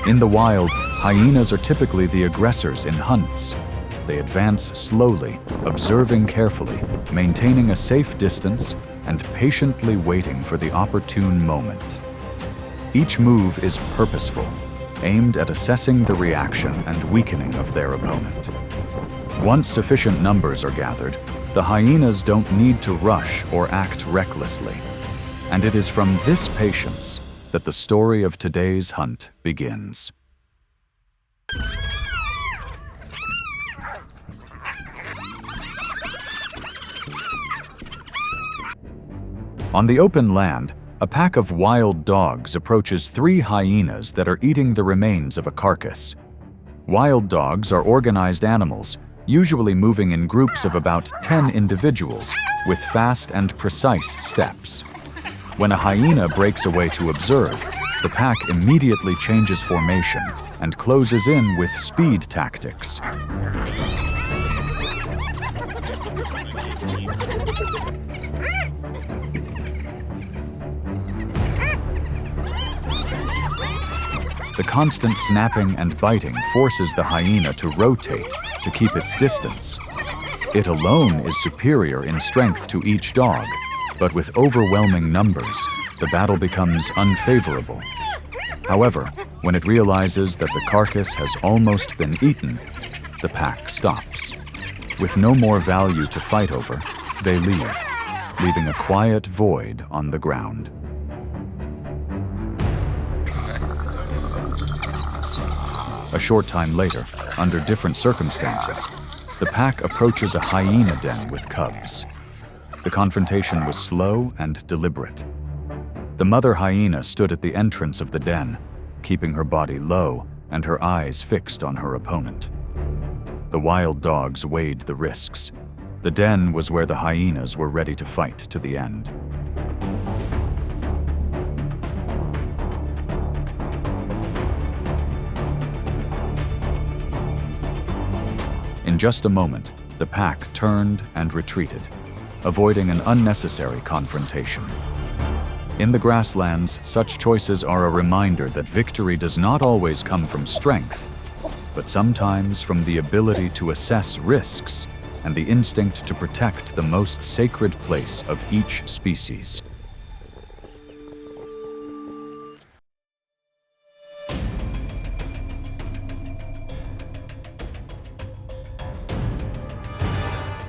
In the wild, hyenas are typically the aggressors in hunts. They advance slowly, observing carefully, maintaining a safe distance, and patiently waiting for the opportune moment. Each move is purposeful, aimed at assessing the reaction and weakening of their opponent. Once sufficient numbers are gathered, the hyenas don't need to rush or act recklessly. And it is from this patience that the story of today's hunt begins. On the open land, a pack of wild dogs approaches 3 hyenas that are eating the remains of a carcass. Wild dogs are organized animals, usually moving in groups of about 10 individuals, with fast and precise steps. When a hyena breaks away to observe, the pack immediately changes formation and closes in with speed tactics. The constant snapping and biting forces the hyena to rotate to keep its distance. It alone is superior in strength to each dog, but with overwhelming numbers, the battle becomes unfavorable. However, when it realizes that the carcass has almost been eaten, the pack stops. With no more value to fight over, they leave, leaving a quiet void on the ground. A short time later, under different circumstances, the pack approaches a hyena den with cubs. The confrontation was slow and deliberate. The mother hyena stood at the entrance of the den, keeping her body low and her eyes fixed on her opponent. The wild dogs weighed the risks. The den was where the hyenas were ready to fight to the end. In just a moment, the pack turned and retreated, avoiding an unnecessary confrontation. In the grasslands, such choices are a reminder that victory does not always come from strength, but sometimes from the ability to assess risks and the instinct to protect the most sacred place of each species.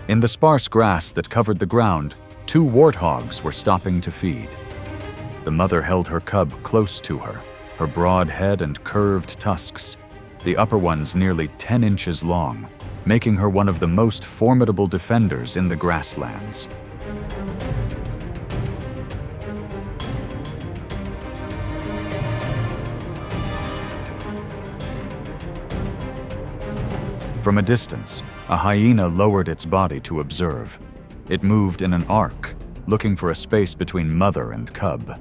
In the sparse grass that covered the ground, 2 warthogs were stopping to feed. The mother held her cub close to her, her broad head and curved tusks, the upper ones nearly 10 inches long, making her one of the most formidable defenders in the grasslands. From a distance, a hyena lowered its body to observe. It moved in an arc, looking for a space between mother and cub.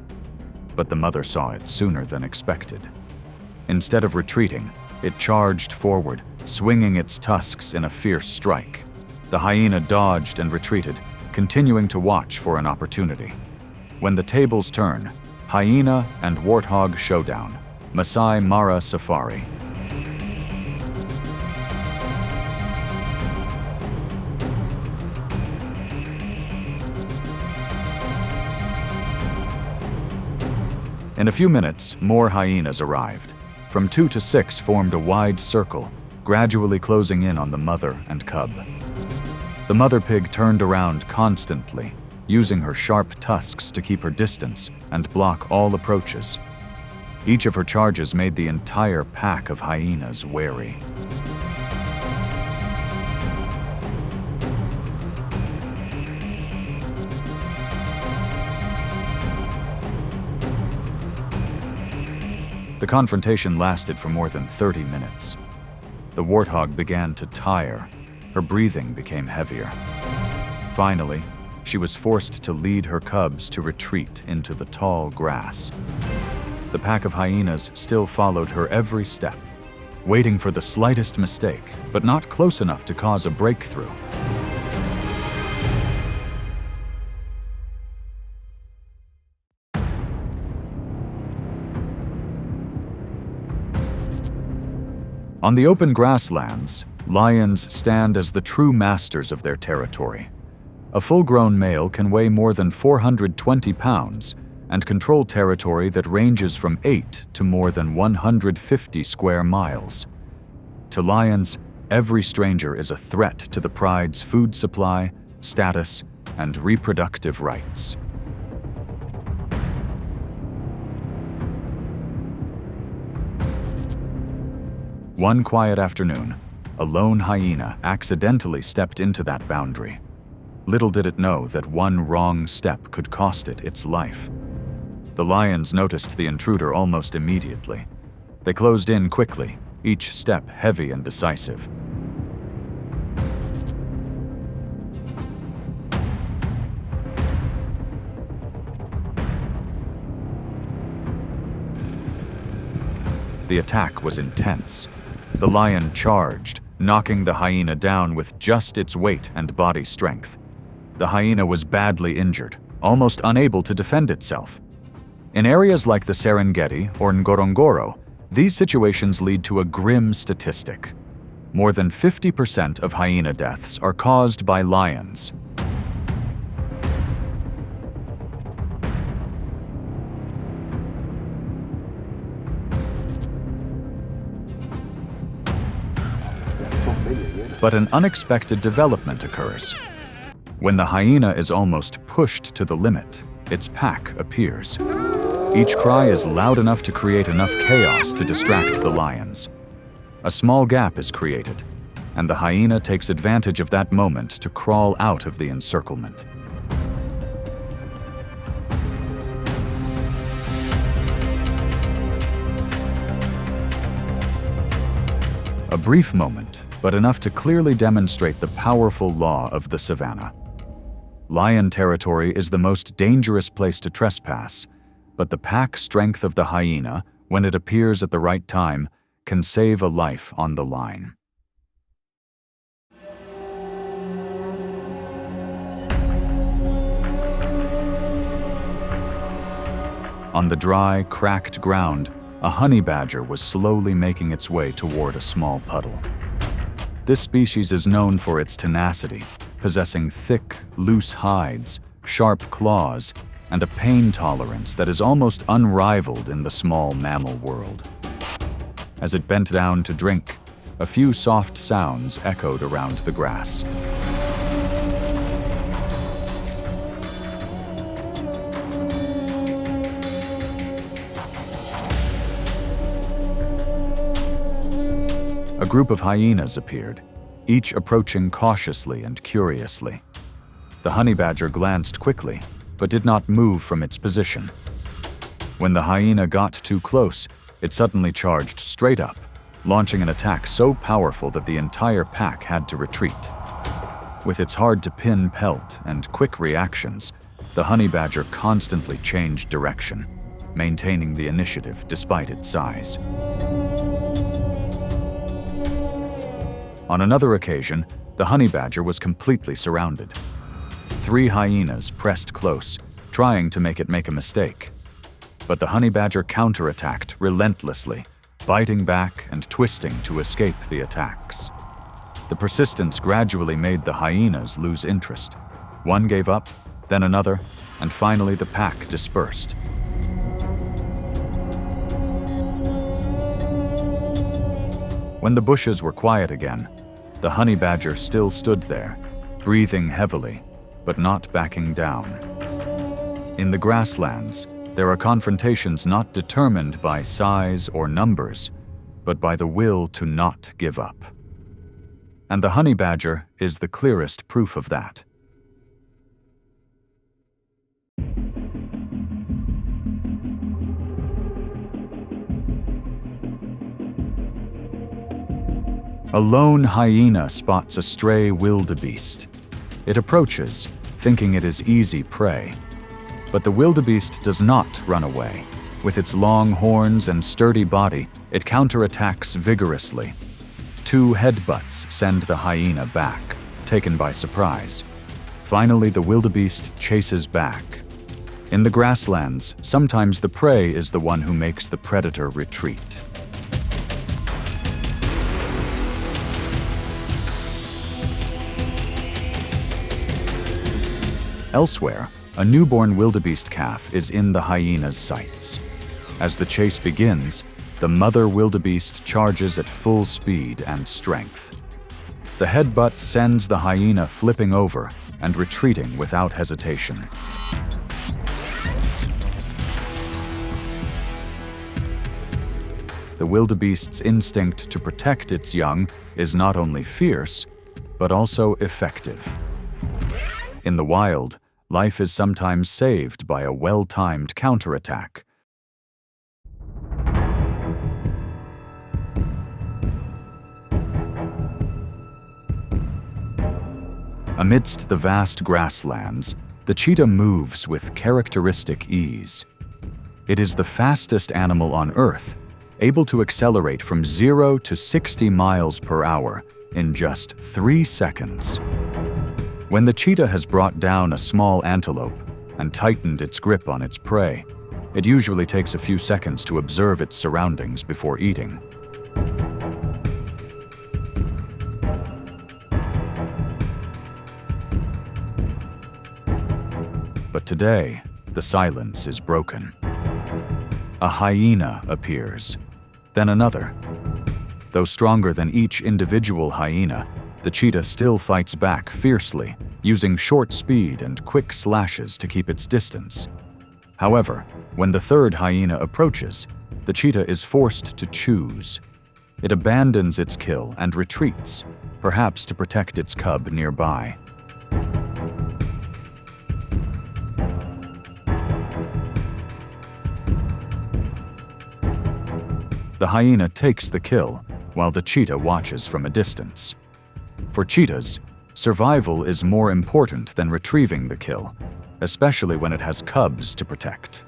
But the mother saw it sooner than expected. Instead of retreating, it charged forward, swinging its tusks in a fierce strike. The hyena dodged and retreated, continuing to watch for an opportunity. When the tables turn, hyena and warthog showdown, Masai Mara Safari. In a few minutes, more hyenas arrived. From 2 to 6 formed a wide circle, gradually closing in on the mother and cub. The mother pig turned around constantly, using her sharp tusks to keep her distance and block all approaches. Each of her charges made the entire pack of hyenas wary. The confrontation lasted for more than 30 minutes. The warthog began to tire. Her breathing became heavier. Finally, she was forced to lead her cubs to retreat into the tall grass. The pack of hyenas still followed her every step, waiting for the slightest mistake, but not close enough to cause a breakthrough. On the open grasslands, lions stand as the true masters of their territory. A full-grown male can weigh more than 420 pounds and control territory that ranges from 8 to more than 150 square miles. To lions, every stranger is a threat to the pride's food supply, status, and reproductive rights. One quiet afternoon, a lone hyena accidentally stepped into that boundary. Little did it know that one wrong step could cost it its life. The lions noticed the intruder almost immediately. They closed in quickly, each step heavy and decisive. The attack was intense. The lion charged, knocking the hyena down with just its weight and body strength. The hyena was badly injured, almost unable to defend itself. In areas like the Serengeti or Ngorongoro, these situations lead to a grim statistic. More than 50% of hyena deaths are caused by lions. But an unexpected development occurs. When the hyena is almost pushed to the limit, its pack appears. Each cry is loud enough to create enough chaos to distract the lions. A small gap is created, and the hyena takes advantage of that moment to crawl out of the encirclement. A brief moment, but enough to clearly demonstrate the powerful law of the savanna. Lion territory is the most dangerous place to trespass, but the pack strength of the hyena, when it appears at the right time, can save a life on the line. On the dry, cracked ground, a honey badger was slowly making its way toward a small puddle. This species is known for its tenacity, possessing thick, loose hides, sharp claws, and a pain tolerance that is almost unrivaled in the small mammal world. As it bent down to drink, a few soft sounds echoed around the grass. A group of hyenas appeared, each approaching cautiously and curiously. The honey badger glanced quickly, but did not move from its position. When the hyena got too close, it suddenly charged straight up, launching an attack so powerful that the entire pack had to retreat. With its hard-to-pin pelt and quick reactions, the honey badger constantly changed direction, maintaining the initiative despite its size. On another occasion, the honey badger was completely surrounded. 3 hyenas pressed close, trying to make it make a mistake. But the honey badger counterattacked relentlessly, biting back and twisting to escape the attacks. The persistence gradually made the hyenas lose interest. One gave up, then another, and finally the pack dispersed. When the bushes were quiet again, the honey badger still stood there, breathing heavily, but not backing down. In the grasslands, there are confrontations not determined by size or numbers, but by the will to not give up. And the honey badger is the clearest proof of that. A lone hyena spots a stray wildebeest. It approaches, thinking it is easy prey. But the wildebeest does not run away. With its long horns and sturdy body, it counterattacks vigorously. 2 headbutts send the hyena back, taken by surprise. Finally, the wildebeest chases back. In the grasslands, sometimes the prey is the one who makes the predator retreat. Elsewhere, a newborn wildebeest calf is in the hyena's sights. As the chase begins, the mother wildebeest charges at full speed and strength. The headbutt sends the hyena flipping over and retreating without hesitation. The wildebeest's instinct to protect its young is not only fierce, but also effective. In the wild, life is sometimes saved by a well-timed counterattack. Amidst the vast grasslands, the cheetah moves with characteristic ease. It is the fastest animal on Earth, able to accelerate from 0 to 60 miles per hour in just 3 seconds. When the cheetah has brought down a small antelope and tightened its grip on its prey, it usually takes a few seconds to observe its surroundings before eating. But today, the silence is broken. A hyena appears, then another. Though stronger than each individual hyena, the cheetah still fights back fiercely, using short speed and quick slashes to keep its distance. However, when the third hyena approaches, the cheetah is forced to choose. It abandons its kill and retreats, perhaps to protect its cub nearby. The hyena takes the kill, while the cheetah watches from a distance. For cheetahs, survival is more important than retrieving the kill, especially when it has cubs to protect.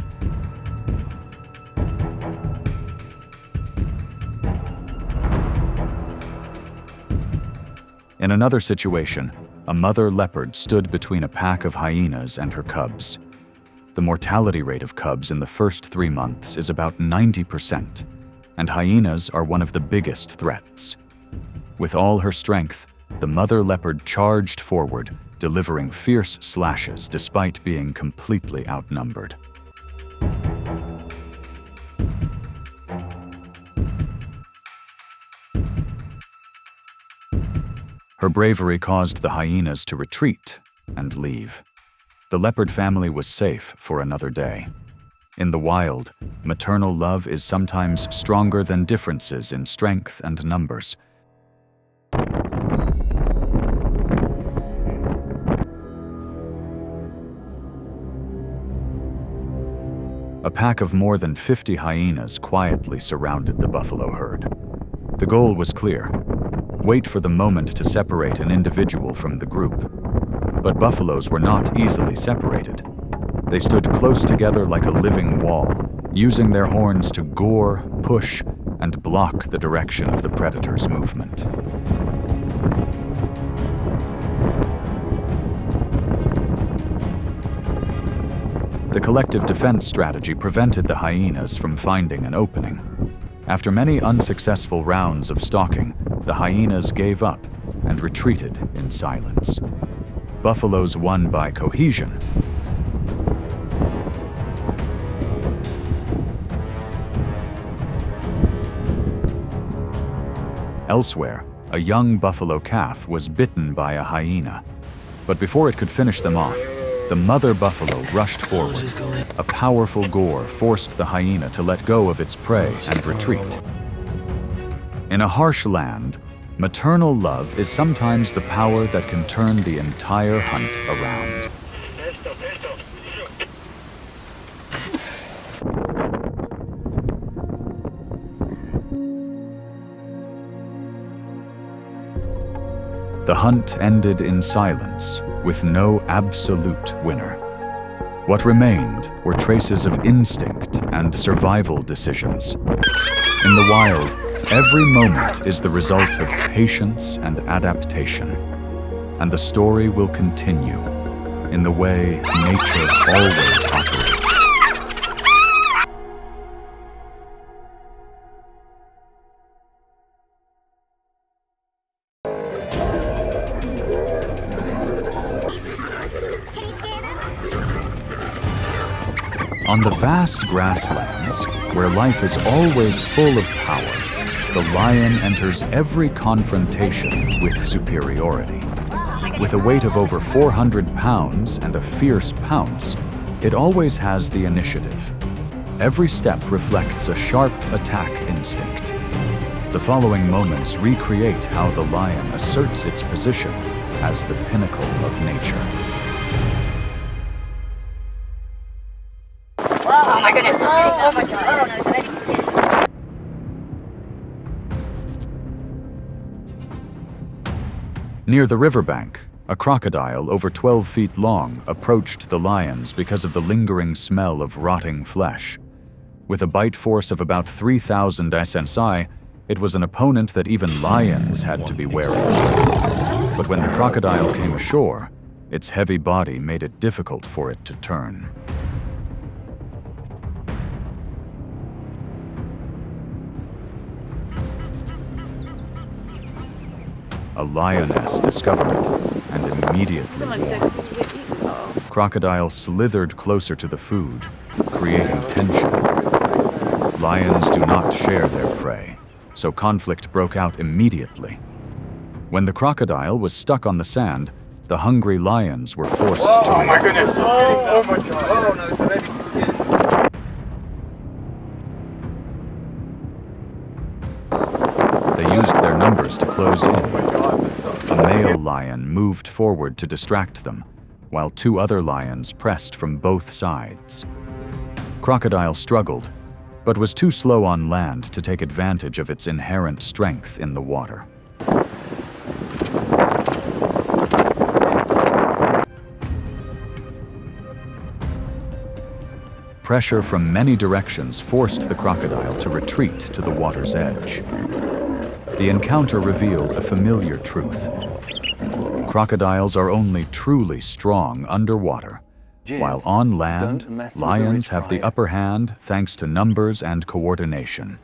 In another situation, a mother leopard stood between a pack of hyenas and her cubs. The mortality rate of cubs in the first 3 months is about 90%. And hyenas are one of the biggest threats. With all her strength, the mother leopard charged forward, delivering fierce slashes despite being completely outnumbered. Her bravery caused the hyenas to retreat and leave. The leopard family was safe for another day. In the wild, maternal love is sometimes stronger than differences in strength and numbers. A pack of more than 50 hyenas quietly surrounded the buffalo herd. The goal was clear: wait for the moment to separate an individual from the group. But buffaloes were not easily separated. They stood close together like a living wall, using their horns to gore, push, and block the direction of the predator's movement. The collective defense strategy prevented the hyenas from finding an opening. After many unsuccessful rounds of stalking, the hyenas gave up and retreated in silence. Buffaloes won by cohesion. Elsewhere, a young buffalo calf was bitten by a hyena. But before it could finish them off, the mother buffalo rushed forward. A powerful gore forced the hyena to let go of its prey and retreat. In a harsh land, maternal love is sometimes the power that can turn the entire hunt around. The hunt ended in silence, with no absolute winner. What remained were traces of instinct and survival decisions. In the wild, every moment is the result of patience and adaptation. And the story will continue in the way nature always operates. On the vast grasslands, where life is always full of power, the lion enters every confrontation with superiority. With a weight of over 400 pounds and a fierce pounce, it always has the initiative. Every step reflects a sharp attack instinct. The following moments recreate how the lion asserts its position as the pinnacle of nature. Oh my goodness! Oh my god! Oh no, it's ready. Near the riverbank, a crocodile over 12 feet long approached the lions because of the lingering smell of rotting flesh. With a bite force of about 3,000 SNSI, it was an opponent that even lions had to be wary of. But when the crocodile came ashore, its heavy body made it difficult for it to turn. A lioness discovered it and immediately warned. Crocodile slithered closer to the food, creating tension. Lions do not share their prey, so conflict broke out immediately. When the crocodile was stuck on the sand, the hungry lions were forced to Oh my goodness! Oh my god! Oh no, it's already beginning. They used their numbers to close in. A male lion moved forward to distract them, while two other lions pressed from both sides. Crocodile struggled, but was too slow on land to take advantage of its inherent strength in the water. Pressure from many directions forced the crocodile to retreat to the water's edge. The encounter revealed a familiar truth. Crocodiles are only truly strong underwater, while on land, lions have the upper hand thanks to numbers and coordination.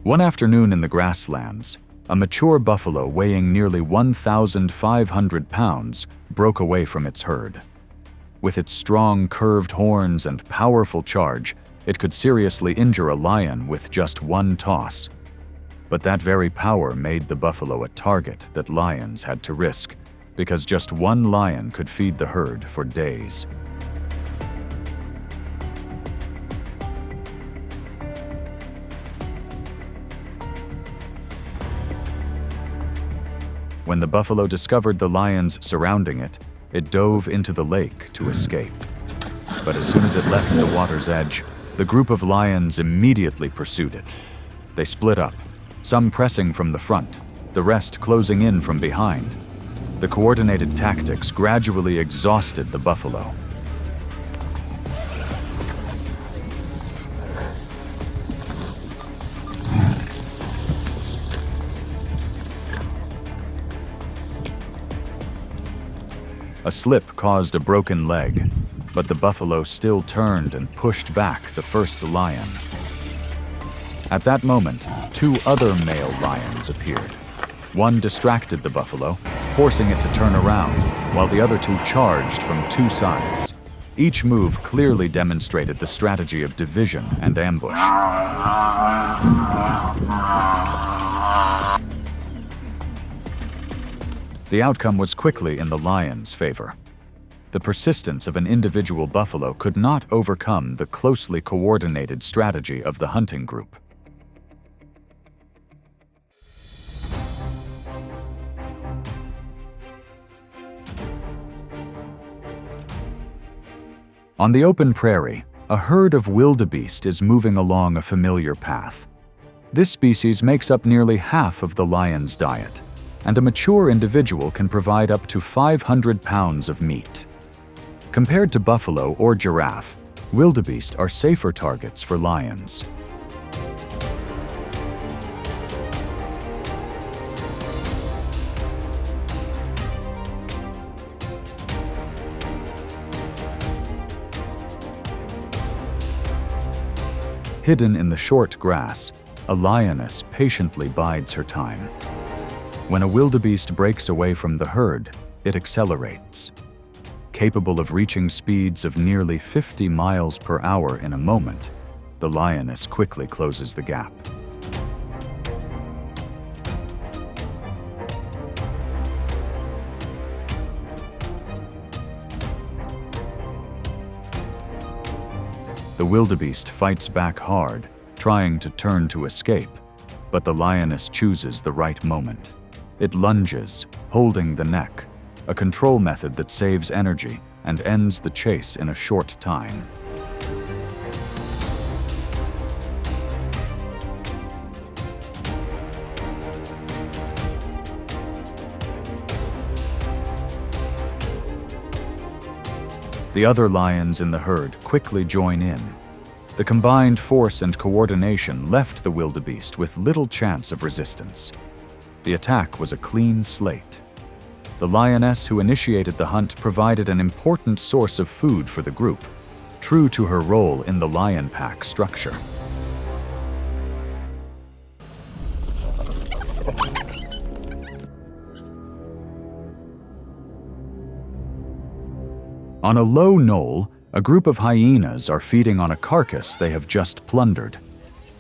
One afternoon in the grasslands, a mature buffalo weighing nearly 1,500 pounds broke away from its herd. With its strong, curved horns and powerful charge, it could seriously injure a lion with just one toss. But that very power made the buffalo a target that lions had to risk, because just one lion could feed the herd for days. When the buffalo discovered the lions surrounding it, it dove into the lake to escape. But as soon as it left the water's edge, the group of lions immediately pursued it. They split up, some pressing from the front, the rest closing in from behind. The coordinated tactics gradually exhausted the buffalo. A slip caused a broken leg, but the buffalo still turned and pushed back the first lion. At that moment, two other male lions appeared. One distracted the buffalo, forcing it to turn around, while the other two charged from two sides. Each move clearly demonstrated the strategy of division and ambush. The outcome was quickly in the lion's favor. The persistence of an individual buffalo could not overcome the closely coordinated strategy of the hunting group. On the open prairie, a herd of wildebeest is moving along a familiar path. This species makes up nearly half of the lion's diet, and a mature individual can provide up to 500 pounds of meat. Compared to buffalo or giraffe, wildebeest are safer targets for lions. Hidden in the short grass, A lioness patiently bides her time. When a wildebeest breaks away from the herd, it accelerates. Capable of reaching speeds of nearly 50 miles per hour in a moment, the lioness quickly closes the gap. The wildebeest fights back hard, trying to turn to escape, but the lioness chooses the right moment. It lunges, holding the neck, a control method that saves energy and ends the chase in a short time. The other lions in the herd quickly join in. The combined force and coordination left the wildebeest with little chance of resistance. The attack was a clean slate. The lioness who initiated the hunt provided an important source of food for the group, true to her role in the lion pack structure. On a low knoll, a group of hyenas are feeding on a carcass they have just plundered.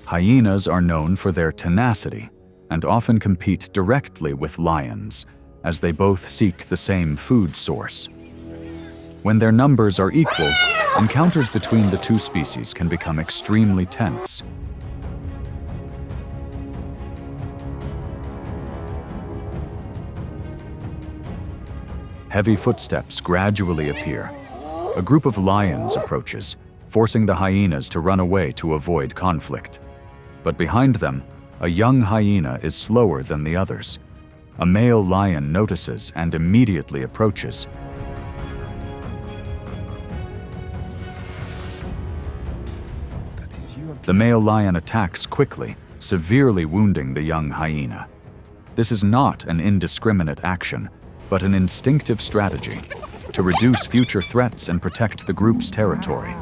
Hyenas are known for their tenacity and often compete directly with lions, as they both seek the same food source. When their numbers are equal, encounters between the two species can become extremely tense. Heavy footsteps gradually appear. A group of lions approaches, forcing the hyenas to run away to avoid conflict. But behind them, a young hyena is slower than the others. A male lion notices and immediately approaches. The male lion attacks quickly, severely wounding the young hyena. This is not an indiscriminate action, but an instinctive strategy to reduce future threats and protect the group's territory.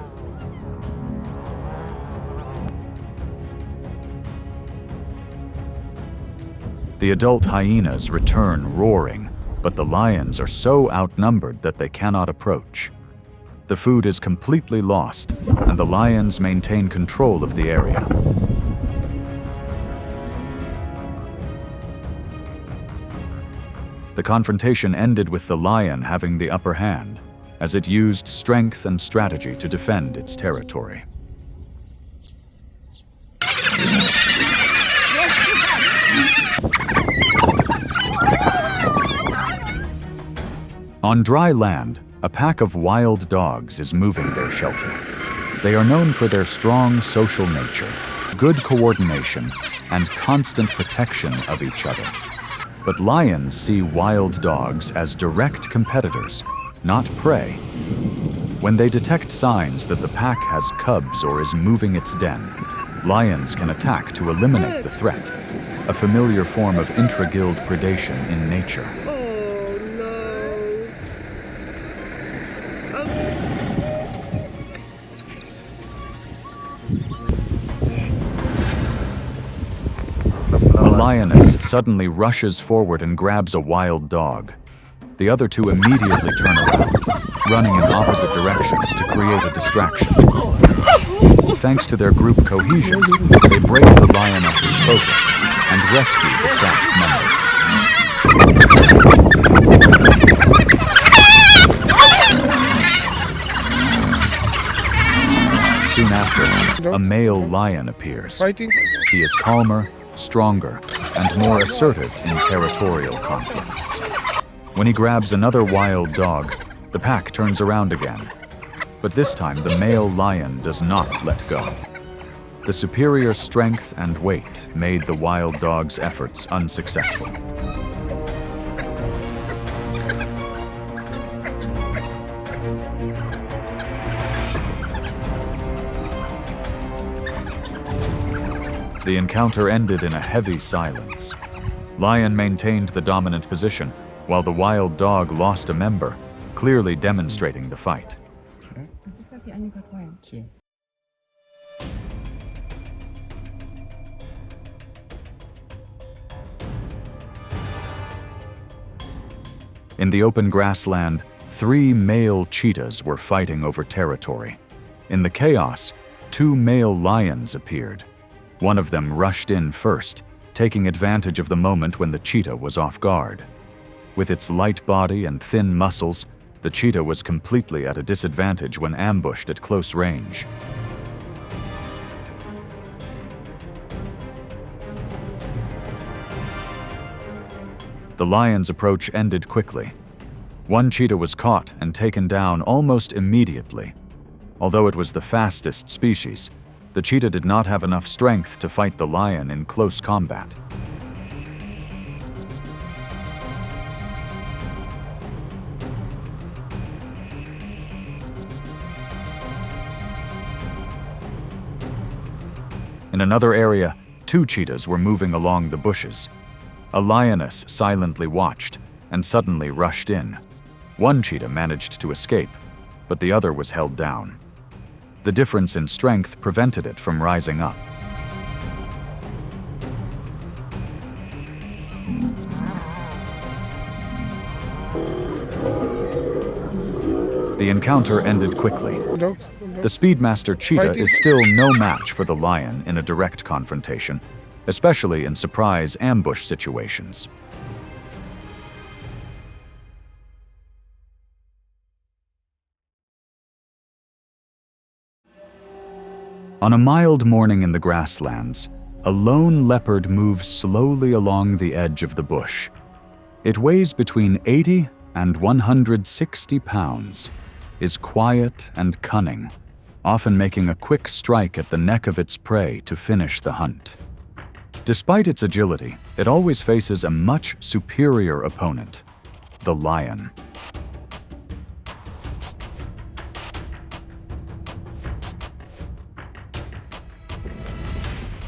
The adult hyenas return roaring, but the lions are so outnumbered that they cannot approach. The food is completely lost, and the lions maintain control of the area. The confrontation ended with the lion having the upper hand, as it used strength and strategy to defend its territory. On dry land, a pack of wild dogs is moving their shelter. They are known for their strong social nature, good coordination, and constant protection of each other. But lions see wild dogs as direct competitors, not prey. When they detect signs that the pack has cubs or is moving its den, lions can attack to eliminate the threat, a familiar form of intra-guild predation in nature. A lioness suddenly rushes forward and grabs a wild dog. The other two immediately turn around, running in opposite directions to create a distraction. Thanks to their group cohesion, they break the lioness's focus and rescue the trapped member. Soon after, a male lion appears. He is calmer, stronger, and more assertive in territorial conflicts. When he grabs another wild dog, the pack turns around again. But this time, the male lion does not let go. The superior strength and weight made the wild dog's efforts unsuccessful. The encounter ended in a heavy silence. Lion maintained the dominant position, while the wild dog lost a member, clearly demonstrating the fight. In the open grassland, 3 male cheetahs were fighting over territory. In the chaos, 2 male lions appeared. One of them rushed in first, taking advantage of the moment when the cheetah was off guard. With its light body and thin muscles, the cheetah was completely at a disadvantage when ambushed at close range. The lion's approach ended quickly. One cheetah was caught and taken down almost immediately. Although it was the fastest species, the cheetah did not have enough strength to fight the lion in close combat. In another area, 2 cheetahs were moving along the bushes. A lioness silently watched and suddenly rushed in. One cheetah managed to escape, but the other was held down. The difference in strength prevented it from rising up. The encounter ended quickly. The Speedmaster cheetah is still no match for the lion in a direct confrontation, especially in surprise ambush situations. On a mild morning in the grasslands, a lone leopard moves slowly along the edge of the bush. It weighs between 80 and 160 pounds, is quiet and cunning, often making a quick strike at the neck of its prey to finish the hunt. Despite its agility, it always faces a much superior opponent, the lion.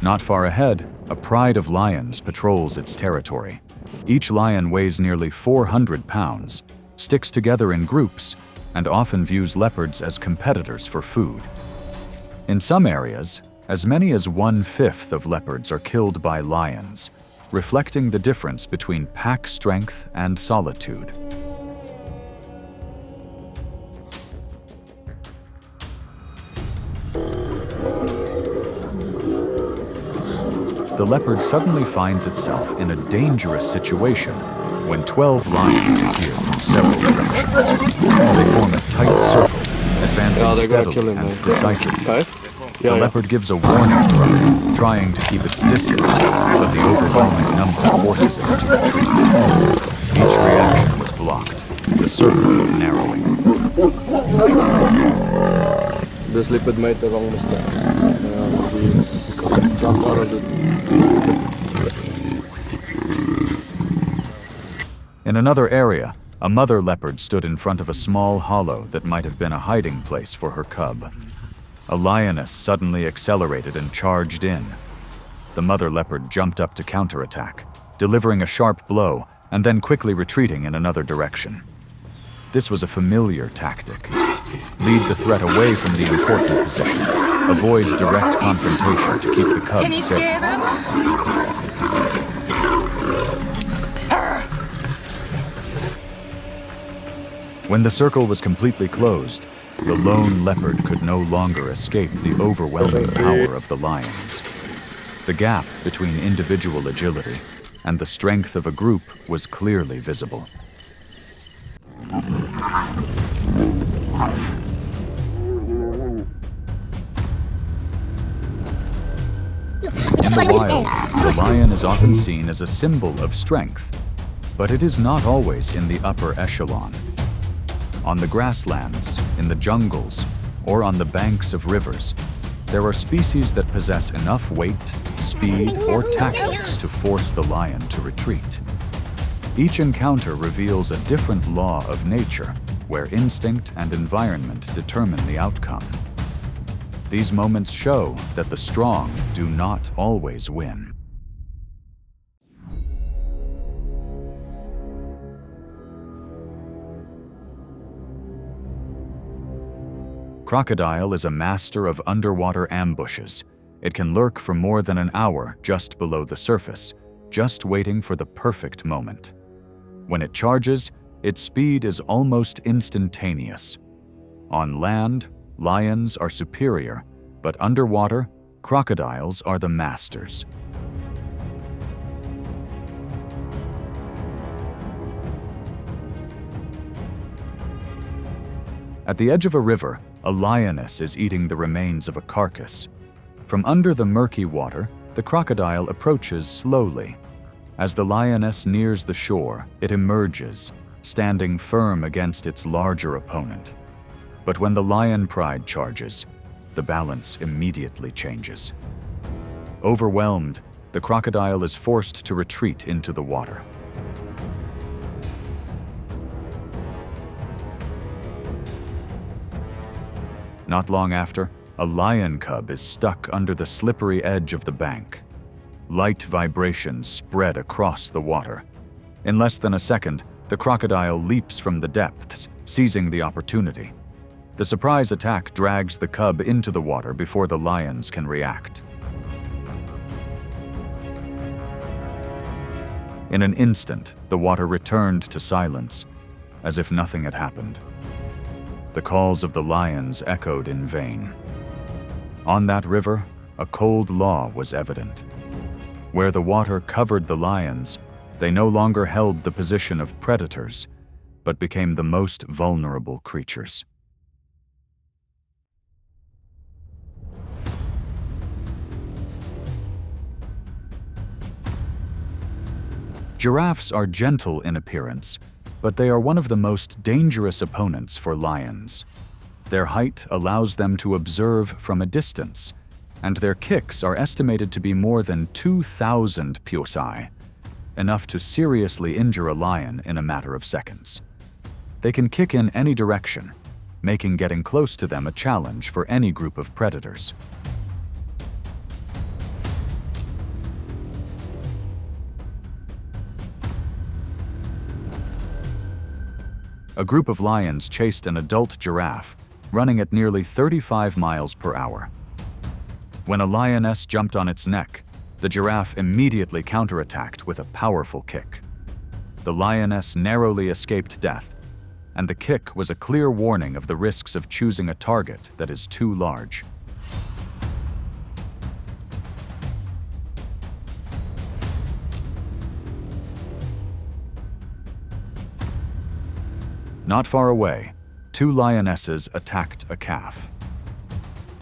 Not far ahead, a pride of lions patrols its territory. Each lion weighs nearly 400 pounds, sticks together in groups, and often views leopards as competitors for food. In some areas, as many as 1/5 of leopards are killed by lions, reflecting the difference between pack strength and solitude. The leopard suddenly finds itself in a dangerous situation when 12 lions appear from several directions. They form a tight circle, advancing steadily and decisively. The leopard gives a warning cry, trying to keep its distance, but the overwhelming number forces it to retreat. Each reaction was blocked, the circle narrowing. Dus Leopard mij te wrong bestaan. Dus jump out of the... In another area, a mother leopard stood in front of a small hollow that might have been a hiding place for her cub. A lioness suddenly accelerated and charged in. The mother leopard jumped up to counterattack, delivering a sharp blow and then quickly retreating in another direction. This was a familiar tactic. Lead the threat away from the important position. Avoid direct confrontation to keep the cub safe. When the circle was completely closed, the lone leopard could no longer escape the overwhelming power of the lions. The gap between individual agility and the strength of a group was clearly visible. In the wild, the lion is often seen as a symbol of strength, but it is not always in the upper echelon. On the grasslands, in the jungles, or on the banks of rivers, there are species that possess enough weight, speed, or tactics to force the lion to retreat. Each encounter reveals a different law of nature, where instinct and environment determine the outcome. These moments show that the strong do not always win. Crocodile is a master of underwater ambushes. It can lurk for more than an hour just below the surface, just waiting for the perfect moment. When it charges, Its speed is almost instantaneous. On land, lions are superior, but underwater, crocodiles are the masters. At the edge of a river, a lioness is eating the remains of a carcass. From under the murky water, the crocodile approaches slowly. As the lioness nears the shore, it emerges, standing firm against its larger opponent. But when the lion pride charges, the balance immediately changes. Overwhelmed, the crocodile is forced to retreat into the water. Not long after, a lion cub is stuck under the slippery edge of the bank. Light vibrations spread across the water. In less than a second, the crocodile leaps from the depths, seizing the opportunity. The surprise attack drags the cub into the water before the lions can react. In an instant, the water returned to silence, as if nothing had happened. The calls of the lions echoed in vain. On that river, a cold law was evident. Where the water covered the lions, they no longer held the position of predators, but became the most vulnerable creatures. Giraffes are gentle in appearance, but they are one of the most dangerous opponents for lions. Their height allows them to observe from a distance, and their kicks are estimated to be more than 2,000 psi, enough to seriously injure a lion in a matter of seconds. They can kick in any direction, making getting close to them a challenge for any group of predators. A group of lions chased an adult giraffe, running at nearly 35 miles per hour. When a lioness jumped on its neck, the giraffe immediately counterattacked with a powerful kick. The lioness narrowly escaped death, and the kick was a clear warning of the risks of choosing a target that is too large. Not far away, two lionesses attacked a calf.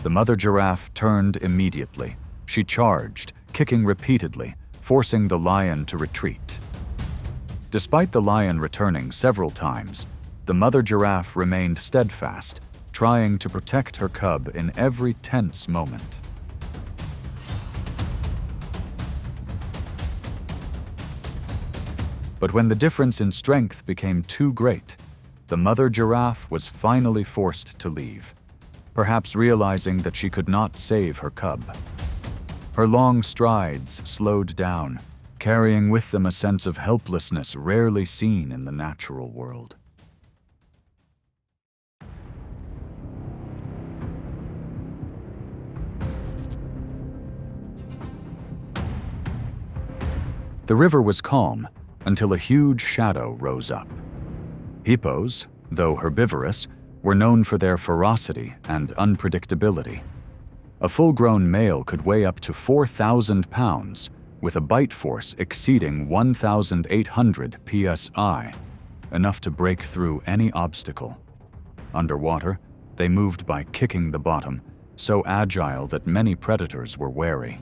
The mother giraffe turned immediately. She charged, kicking repeatedly, forcing the lion to retreat. Despite the lion returning several times, the mother giraffe remained steadfast, trying to protect her cub in every tense moment. But when the difference in strength became too great, the mother giraffe was finally forced to leave, perhaps realizing that she could not save her cub. Her long strides slowed down, carrying with them a sense of helplessness rarely seen in the natural world. The river was calm until a huge shadow rose up. Hippos, though herbivorous, were known for their ferocity and unpredictability. A full-grown male could weigh up to 4,000 pounds, with a bite force exceeding 1,800 psi, enough to break through any obstacle. Underwater, they moved by kicking the bottom, so agile that many predators were wary.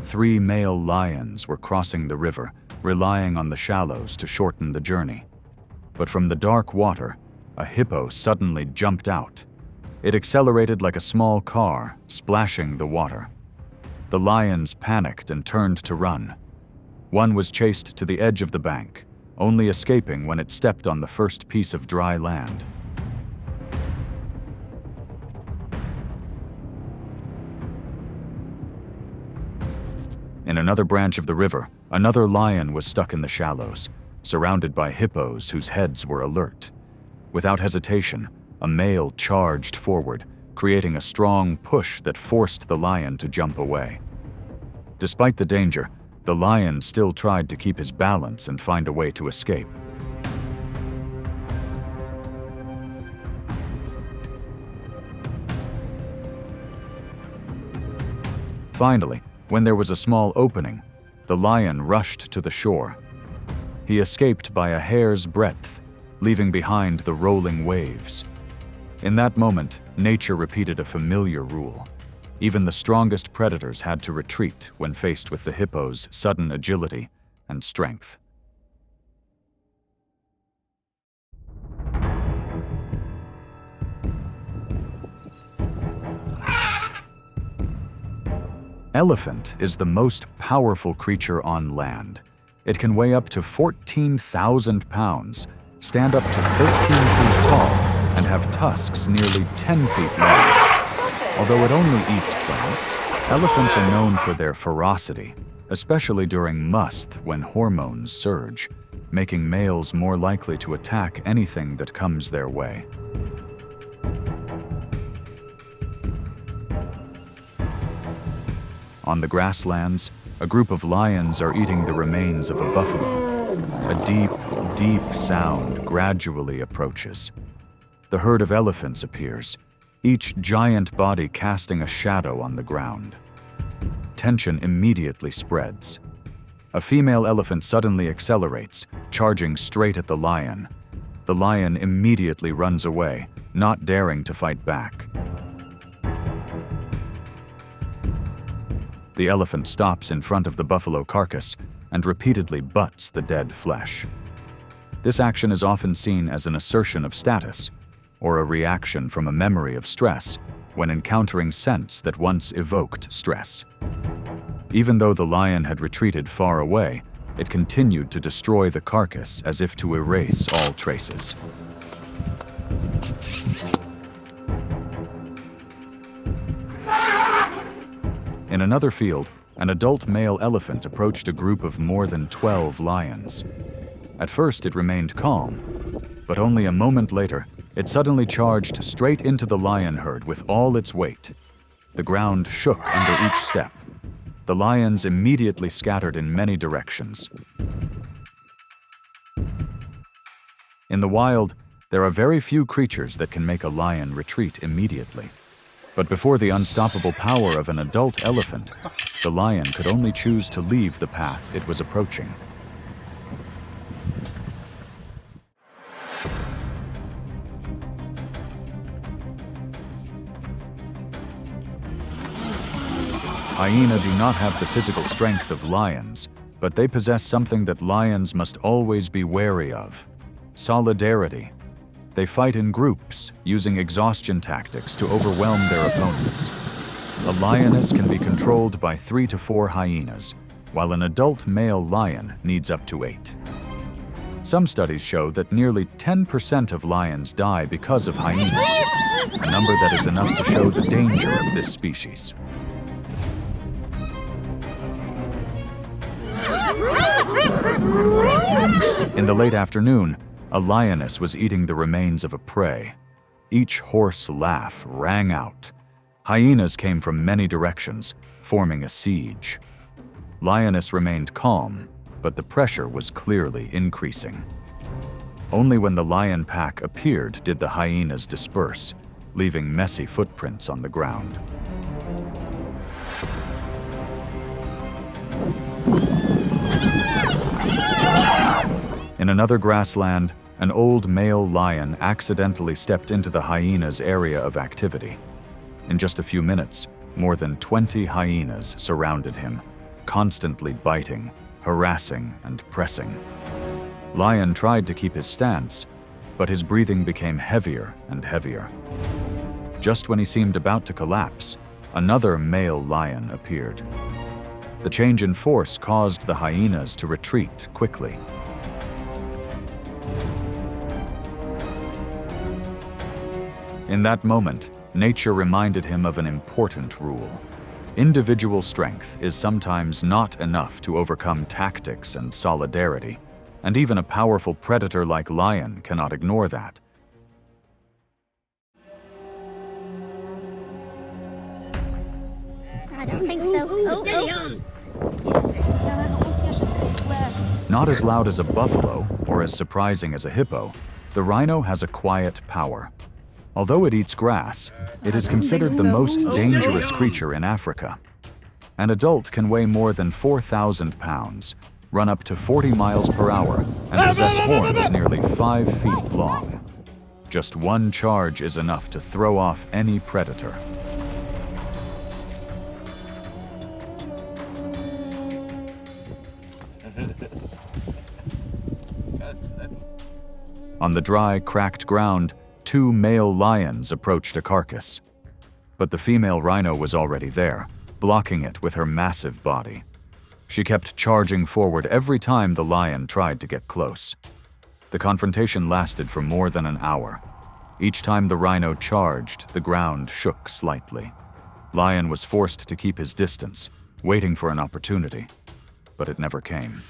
Three male lions were crossing the river, relying on the shallows to shorten the journey. But from the dark water, a hippo suddenly jumped out. It accelerated like a small car, splashing the water. The lions panicked and turned to run. One was chased to the edge of the bank, only escaping when it stepped on the first piece of dry land. In another branch of the river, another lion was stuck in the shallows, surrounded by hippos whose heads were alert. Without hesitation, a male charged forward, creating a strong push that forced the lion to jump away. Despite the danger, the lion still tried to keep his balance and find a way to escape. Finally, when there was a small opening, the lion rushed to the shore. He escaped by a hair's breadth, leaving behind the rolling waves. In that moment, nature repeated a familiar rule. Even the strongest predators had to retreat when faced with the hippo's sudden agility and strength. Elephant is the most powerful creature on land. It can weigh up to 14,000 pounds, stand up to 13 feet tall, and have tusks nearly 10 feet long. Although it only eats plants, elephants are known for their ferocity, especially during must when hormones surge, making males more likely to attack anything that comes their way. On the grasslands, a group of lions are eating the remains of a buffalo. A deep, deep sound gradually approaches. The herd of elephants appears, each giant body casting a shadow on the ground. Tension immediately spreads. A female elephant suddenly accelerates, charging straight at the lion. The lion immediately runs away, not daring to fight back. The elephant stops in front of the buffalo carcass and repeatedly butts the dead flesh. This action is often seen as an assertion of status, or a reaction from a memory of stress when encountering scents that once evoked stress. Even though the lion had retreated far away, it continued to destroy the carcass as if to erase all traces. In another field, an adult male elephant approached a group of more than 12 lions. At first, it remained calm, but only a moment later, it suddenly charged straight into the lion herd with all its weight. The ground shook under each step. The lions immediately scattered in many directions. In the wild, there are very few creatures that can make a lion retreat immediately. But before the unstoppable power of an adult elephant, the lion could only choose to leave the path it was approaching. Hyena do not have the physical strength of lions, but they possess something that lions must always be wary of: solidarity. They fight in groups, using exhaustion tactics to overwhelm their opponents. A lioness can be controlled by 3 to 4 hyenas, while an adult male lion needs up to 8. Some studies show that nearly 10% of lions die because of hyenas, a number that is enough to show the danger of this species. In the late afternoon, a lioness was eating the remains of a prey. Each hoarse laugh rang out. Hyenas came from many directions, forming a siege. Lioness remained calm, but the pressure was clearly increasing. Only when the lion pack appeared did the hyenas disperse, leaving messy footprints on the ground. In another grassland, an old male lion accidentally stepped into the hyena's area of activity. In just a few minutes, more than 20 hyenas surrounded him, constantly biting, harassing, and pressing. Lion tried to keep his stance, but his breathing became heavier and heavier. Just when he seemed about to collapse, another male lion appeared. The change in force caused the hyenas to retreat quickly. In that moment, nature reminded him of an important rule. Individual strength is sometimes not enough to overcome tactics and solidarity, and even a powerful predator like lion cannot ignore that. I don't think so. Steady on. Not as loud as a buffalo or as surprising as a hippo, the rhino has a quiet power. Although it eats grass, it is considered the most dangerous creature in Africa. An adult can weigh more than 4,000 pounds, run up to 40 miles per hour, and possess horns nearly 5 feet long. Just one charge is enough to throw off any predator. On the dry, cracked ground, 2 male lions approached a carcass. But the female rhino was already there, blocking it with her massive body. She kept charging forward every time the lion tried to get close. The confrontation lasted for more than an hour. Each time the rhino charged, the ground shook slightly. Lion was forced to keep his distance, waiting for an opportunity, but it never came.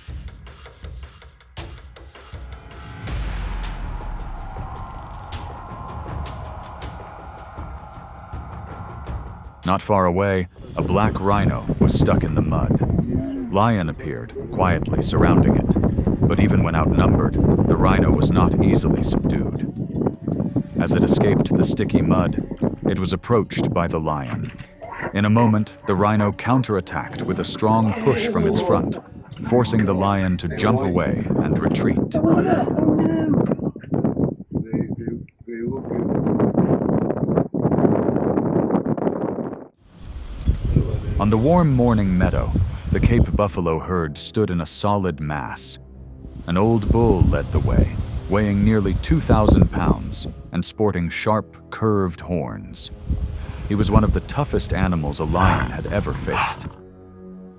Not far away, a black rhino was stuck in the mud. Lion appeared, quietly surrounding it, but even when outnumbered, the rhino was not easily subdued. As it escaped the sticky mud, it was approached by the lion. In a moment, the rhino counterattacked with a strong push from its front, forcing the lion to jump away and retreat. On the warm morning meadow, the Cape buffalo herd stood in a solid mass. An old bull led the way, weighing nearly 2,000 pounds and sporting sharp, curved horns. He was one of the toughest animals a lion had ever faced.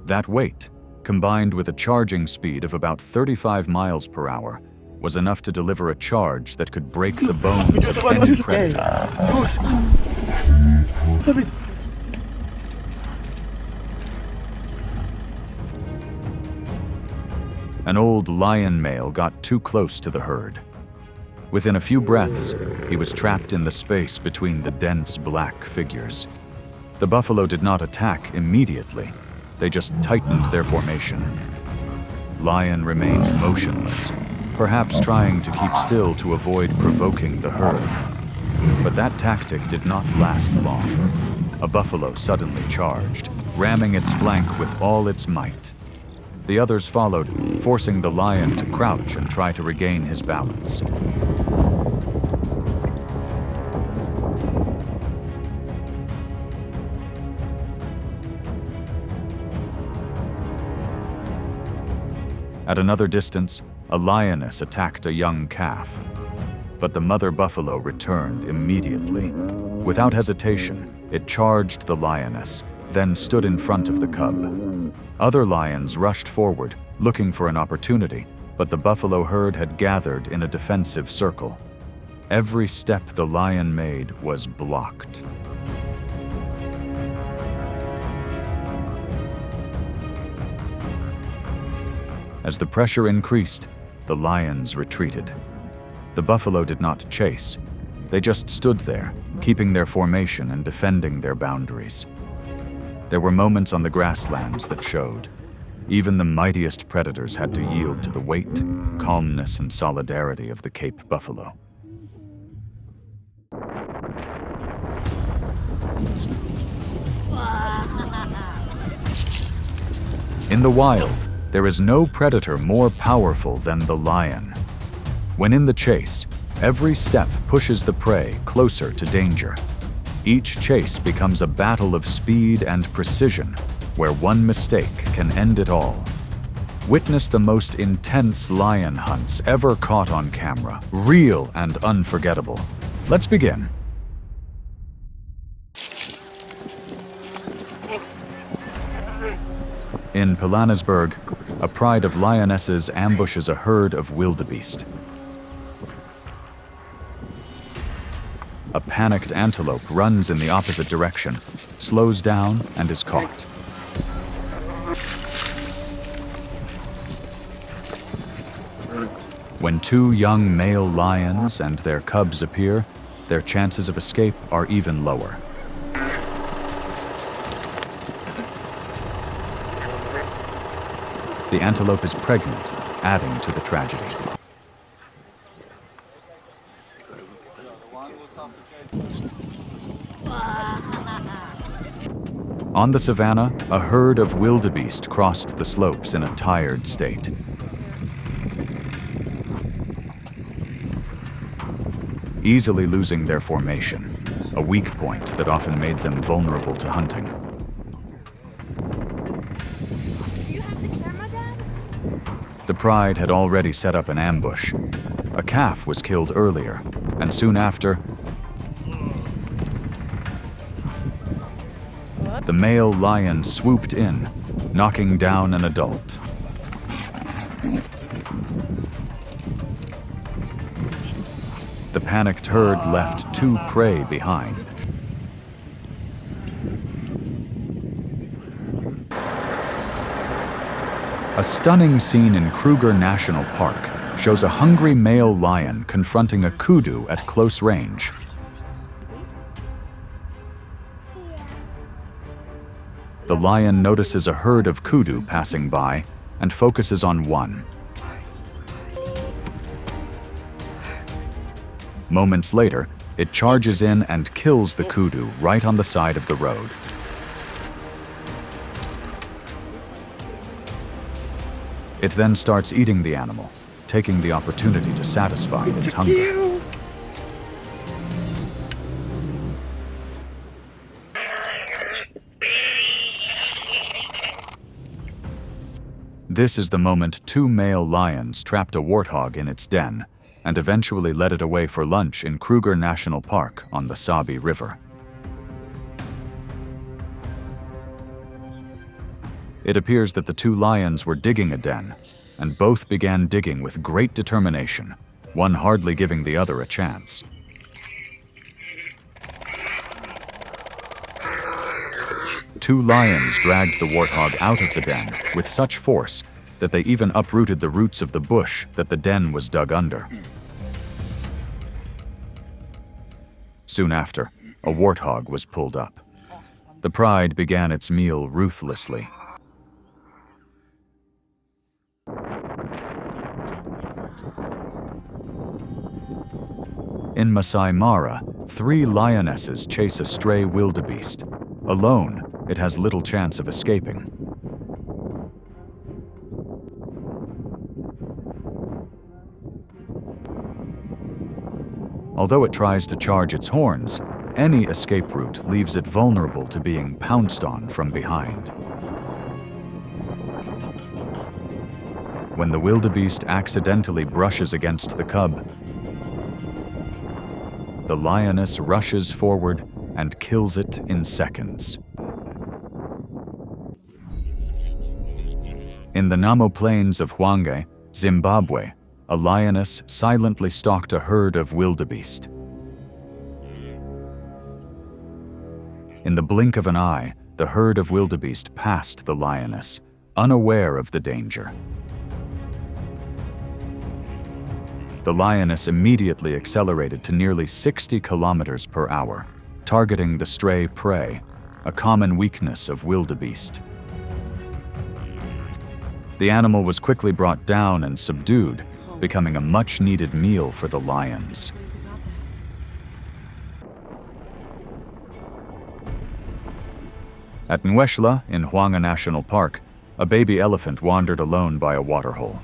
That weight, combined with a charging speed of about 35 miles per hour, was enough to deliver a charge that could break the bones of any predator. An old lion male got too close to the herd. Within a few breaths, he was trapped in the space between the dense black figures. The buffalo did not attack immediately. They just tightened their formation. Lion remained motionless, perhaps trying to keep still to avoid provoking the herd. But that tactic did not last long. A buffalo suddenly charged, ramming its flank with all its might. The others followed, forcing the lion to crouch and try to regain his balance. At another distance, a lioness attacked a young calf. But the mother buffalo returned immediately. Without hesitation, it charged the lioness, then stood in front of the cub. Other lions rushed forward, looking for an opportunity, but the buffalo herd had gathered in a defensive circle. Every step the lion made was blocked. As the pressure increased, the lions retreated. The buffalo did not chase. They just stood there, keeping their formation and defending their boundaries. There were moments on the grasslands that showed. Even the mightiest predators had to yield to the weight, calmness, and solidarity of the Cape buffalo. In the wild, there is no predator more powerful than the lion. When in the chase, every step pushes the prey closer to danger. Each chase becomes a battle of speed and precision, where one mistake can end it all. Witness the most intense lion hunts ever caught on camera, real and unforgettable. Let's begin. In Pilanesberg, a pride of lionesses ambushes a herd of wildebeest. A panicked antelope runs in the opposite direction, slows down, and is caught. When 2 young male lions and their cubs appear, their chances of escape are even lower. The antelope is pregnant, adding to the tragedy. On the savannah, a herd of wildebeest crossed the slopes in a tired state. Easily losing their formation, a weak point that often made them vulnerable to hunting. Do you have the camera, Dad? The pride had already set up an ambush. A calf was killed earlier, and soon after, the male lion swooped in, knocking down an adult. The panicked herd left 2 prey behind. A stunning scene in Cougar National Park shows a hungry male lion confronting a kudu at close range. The lion notices a herd of kudu passing by and focuses on one. Moments later, it charges in and kills the kudu right on the side of the road. It then starts eating the animal, taking the opportunity to satisfy its hunger. This is the moment 2 male lions trapped a warthog in its den and eventually led it away for lunch in Cougar National Park on the Sabi River. It appears that the 2 lions were digging a den, and both began digging with great determination, one hardly giving the other a chance. Two lions dragged the warthog out of the den with such force that they even uprooted the roots of the bush that the den was dug under. Soon after, a warthog was pulled up. The pride began its meal ruthlessly. In Masai Mara, 3 lionesses chase a stray wildebeest. Alone, it has little chance of escaping. Although it tries to charge its horns, any escape route leaves it vulnerable to being pounced on from behind. When the wildebeest accidentally brushes against the cub, the lioness rushes forward and kills it in seconds. In the Namo Plains of Hwange, Zimbabwe, a lioness silently stalked a herd of wildebeest. In the blink of an eye, the herd of wildebeest passed the lioness, unaware of the danger. The lioness immediately accelerated to nearly 60 kilometers per hour, targeting the stray prey, a common weakness of wildebeest. The animal was quickly brought down and subdued, becoming a much-needed meal for the lions. At Nweshla in Hwanga National Park, a baby elephant wandered alone by a waterhole.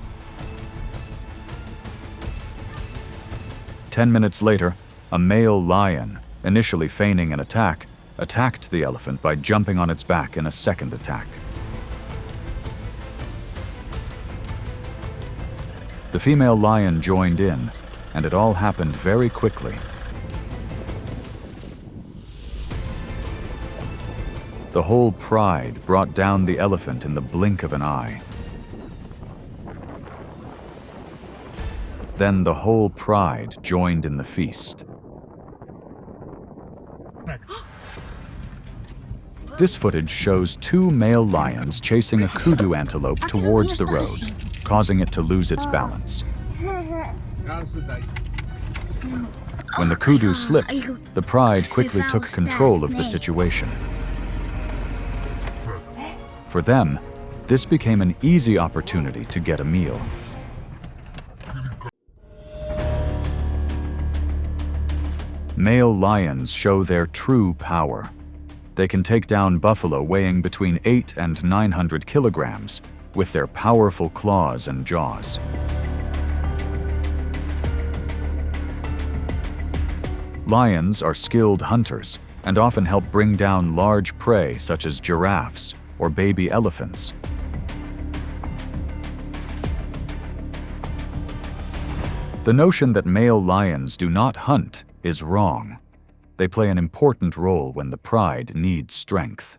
10 minutes later, a male lion, initially feigning an attack, attacked the elephant by jumping on its back in a second attack. The female lion joined in, and it all happened very quickly. The whole pride brought down the elephant in the blink of an eye. Then the whole pride joined in the feast. This footage shows 2 male lions chasing a kudu antelope towards the road, causing it to lose its balance. When the kudu slipped, the pride quickly took control of the situation. For them, This became an easy opportunity to get a meal. Male lions show their true power. They can take down buffalo weighing between 800 and 900 kilograms with their powerful claws and jaws. Lions are skilled hunters and often help bring down large prey such as giraffes or baby elephants. The notion that male lions do not hunt is wrong. They play an important role when the pride needs strength.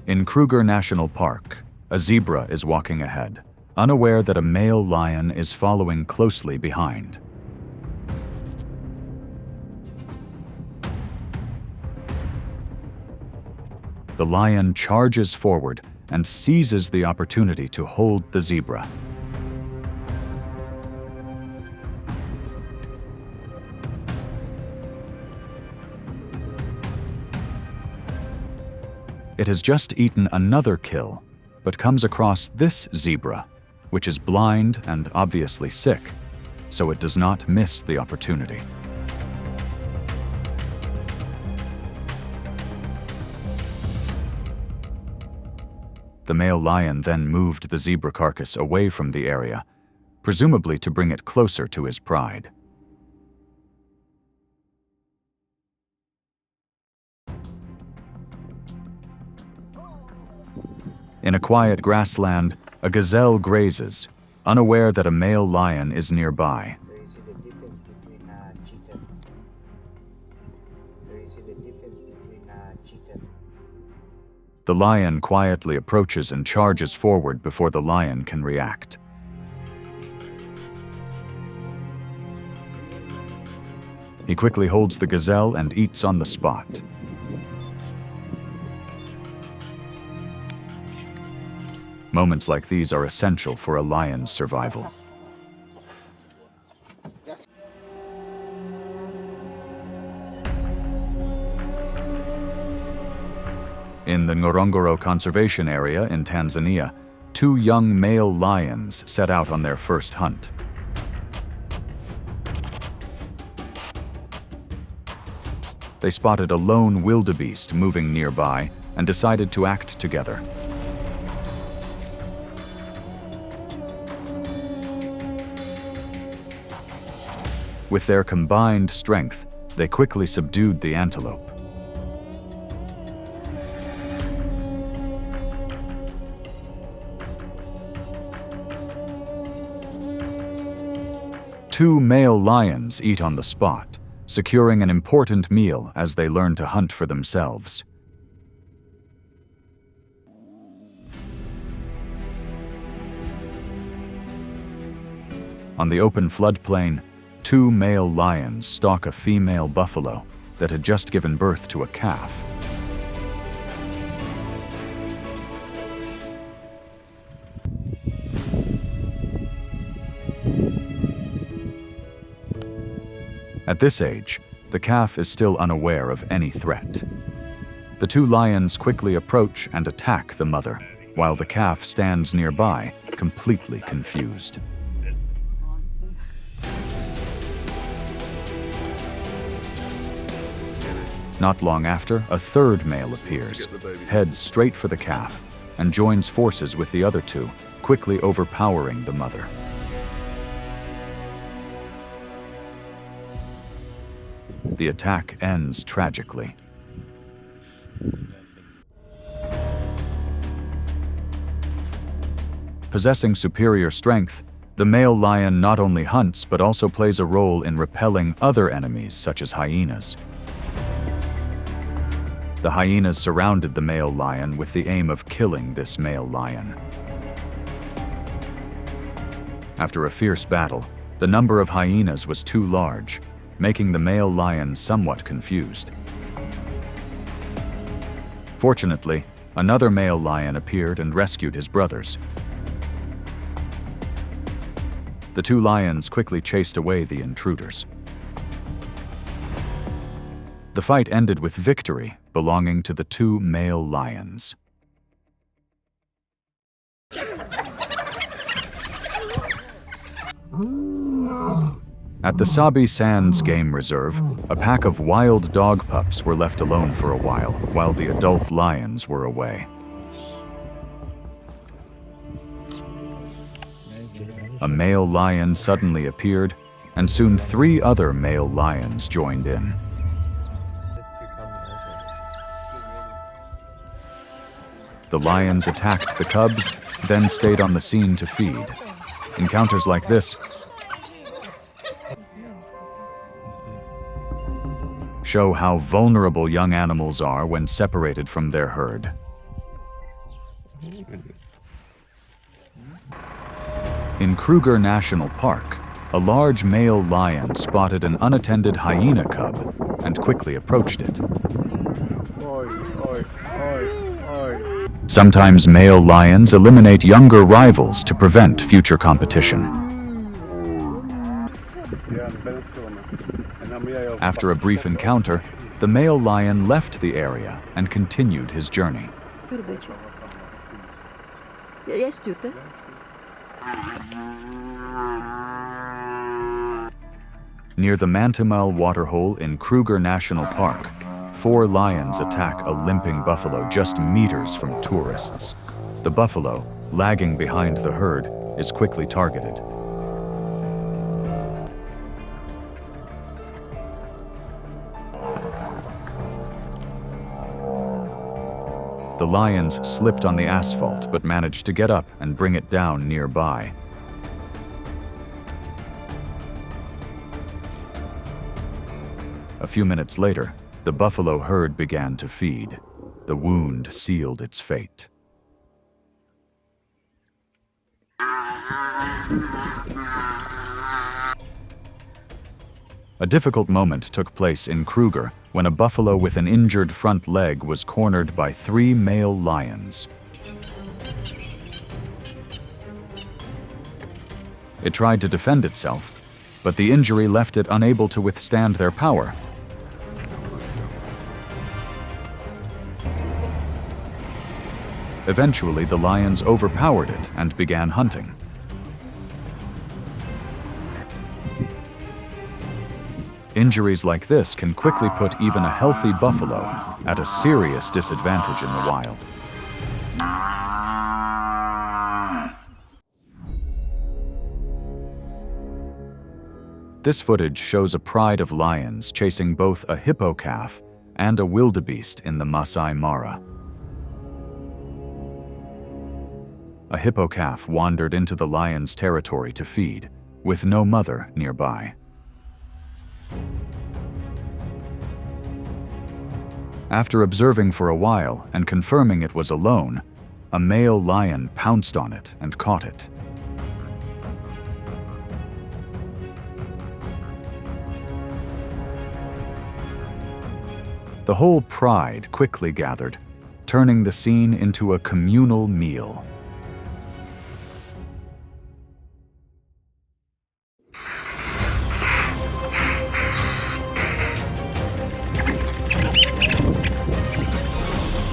In Cougar National Park, a zebra is walking ahead, unaware that a male lion is following closely behind. The lion charges forward and seizes the opportunity to hold the zebra. It has just eaten another kill, but comes across this zebra, which is blind and obviously sick, so it does not miss the opportunity. The male lion then moved the zebra carcass away from the area, presumably to bring it closer to his pride. In a quiet grassland, a gazelle grazes, unaware that a male lion is nearby. The lion quietly approaches and charges forward before the lion can react. He quickly holds the gazelle and eats on the spot. Moments like these are essential for a lion's survival. In the Ngorongoro Conservation Area in Tanzania, 2 young male lions set out on their first hunt. They spotted a lone wildebeest moving nearby and decided to act together. With their combined strength, they quickly subdued the antelope. Two male lions eat on the spot, securing an important meal as they learn to hunt for themselves. On the open floodplain, 2 male lions stalk a female buffalo that had just given birth to a calf. At this age, the calf is still unaware of any threat. The 2 lions quickly approach and attack the mother, while the calf stands nearby, completely confused. Not long after, a 3rd male appears, heads straight for the calf, and joins forces with the other 2, quickly overpowering the mother. The attack ends tragically. Possessing superior strength, the male lion not only hunts but also plays a role in repelling other enemies such as hyenas. The hyenas surrounded the male lion with the aim of killing this male lion. After a fierce battle, the number of hyenas was too large, making the male lion somewhat confused. Fortunately, another male lion appeared and rescued his brothers. The 2 lions quickly chased away the intruders. The fight ended with victory belonging to the two male lions. At the Sabi Sands Game Reserve, a pack of wild dog pups were left alone for a while the adult lions were away. A male lion suddenly appeared, and soon 3 other male lions joined in. The lions attacked the cubs, then stayed on the scene to feed. Encounters like this show how vulnerable young animals are when separated from their herd. In Cougar National Park, a large male lion spotted an unattended hyena cub and quickly approached it. Sometimes male lions eliminate younger rivals to prevent future competition. After a brief encounter, the male lion left the area and continued his journey. Near the Mantimal waterhole in Cougar National Park, 4 lions attack a limping buffalo just meters from tourists. The buffalo, lagging behind the herd, is quickly targeted. The lions slipped on the asphalt but managed to get up and bring it down nearby. A few minutes later, the buffalo herd began to feed. The wound sealed its fate. A difficult moment took place in Cougar when a buffalo with an injured front leg was cornered by 3 male lions. It tried to defend itself, but the injury left it unable to withstand their power. Eventually, the lions overpowered it and began hunting. Injuries like this can quickly put even a healthy buffalo at a serious disadvantage in the wild. This footage shows a pride of lions chasing both a hippo calf and a wildebeest in the Masai Mara. A hippo calf wandered into the lion's territory to feed, with no mother nearby. After observing for a while and confirming it was alone, a male lion pounced on it and caught it. The whole pride quickly gathered, turning the scene into a communal meal.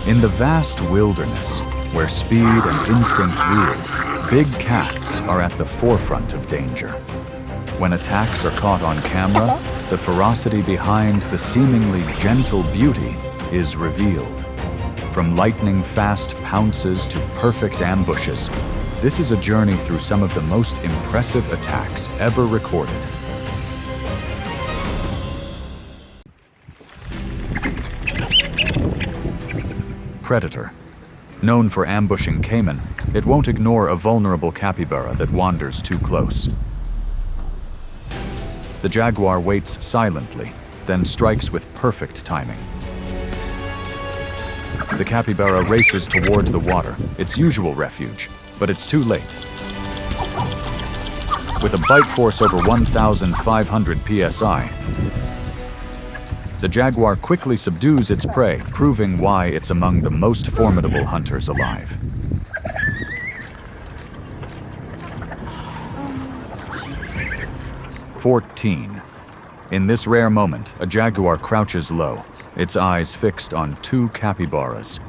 In the vast wilderness, where speed and instinct rule, big cats are at the forefront of danger. When attacks are caught on camera, the ferocity behind the seemingly gentle beauty is revealed. From lightning-fast pounces to perfect ambushes, this is a journey through some of the most impressive attacks ever recorded. Predator. Known for ambushing caiman, it won't ignore a vulnerable capybara that wanders too close. The jaguar waits silently, then strikes with perfect timing. The capybara races toward the water, its usual refuge, but it's too late. With a bite force over 1,500 psi, the jaguar quickly subdues its prey, proving why it's among the most formidable hunters alive. "14. In this rare moment, a jaguar crouches low, its eyes fixed on 2 capybaras.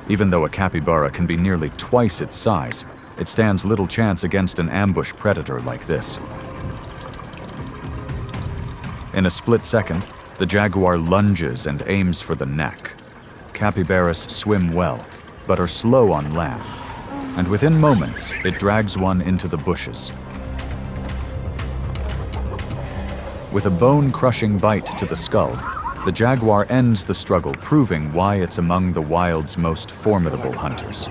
Even though a capybara can be nearly twice its size, it stands little chance against an ambush predator like this. In a split second, the jaguar lunges and aims for the neck. Capybaras swim well, but are slow on land, and within moments, it drags one into the bushes. With a bone-crushing bite to the skull, the jaguar ends the struggle, proving why it's among the wild's most formidable hunters.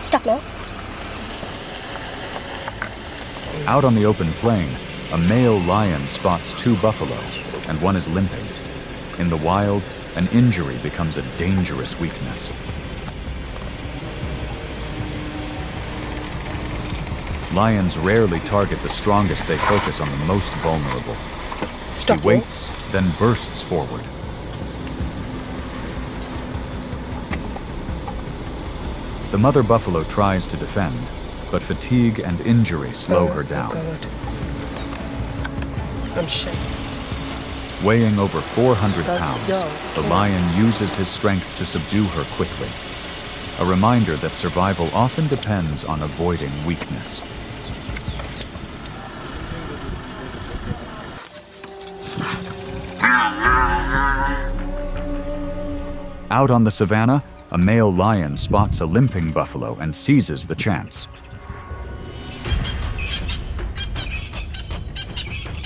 Stop now. Out on the open plain, a male lion spots 2 buffalo, and one is limping. In the wild, an injury becomes a dangerous weakness. Lions rarely target the strongest, they focus on the most vulnerable. He waits, then bursts forward. The mother buffalo tries to defend, but fatigue and injury slow her down. Oh God. I'm shaking. Weighing over 400 pounds, the lion uses his strength to subdue her quickly. A reminder that survival often depends on avoiding weakness. Out on the savannah, a male lion spots a limping buffalo and seizes the chance.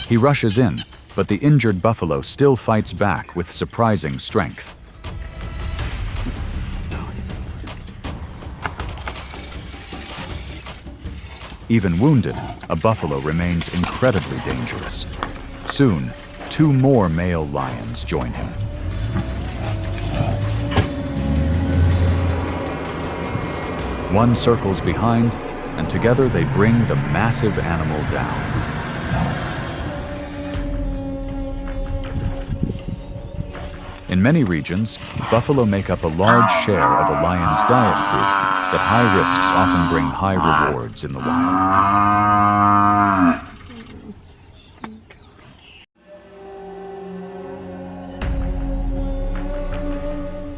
He rushes in, but the injured buffalo still fights back with surprising strength. Even wounded, a buffalo remains incredibly dangerous. Soon, 2 more male lions join him. One circles behind, and together they bring the massive animal down. In many regions, buffalo make up a large share of a lion's diet, proof that high risks often bring high rewards in the wild.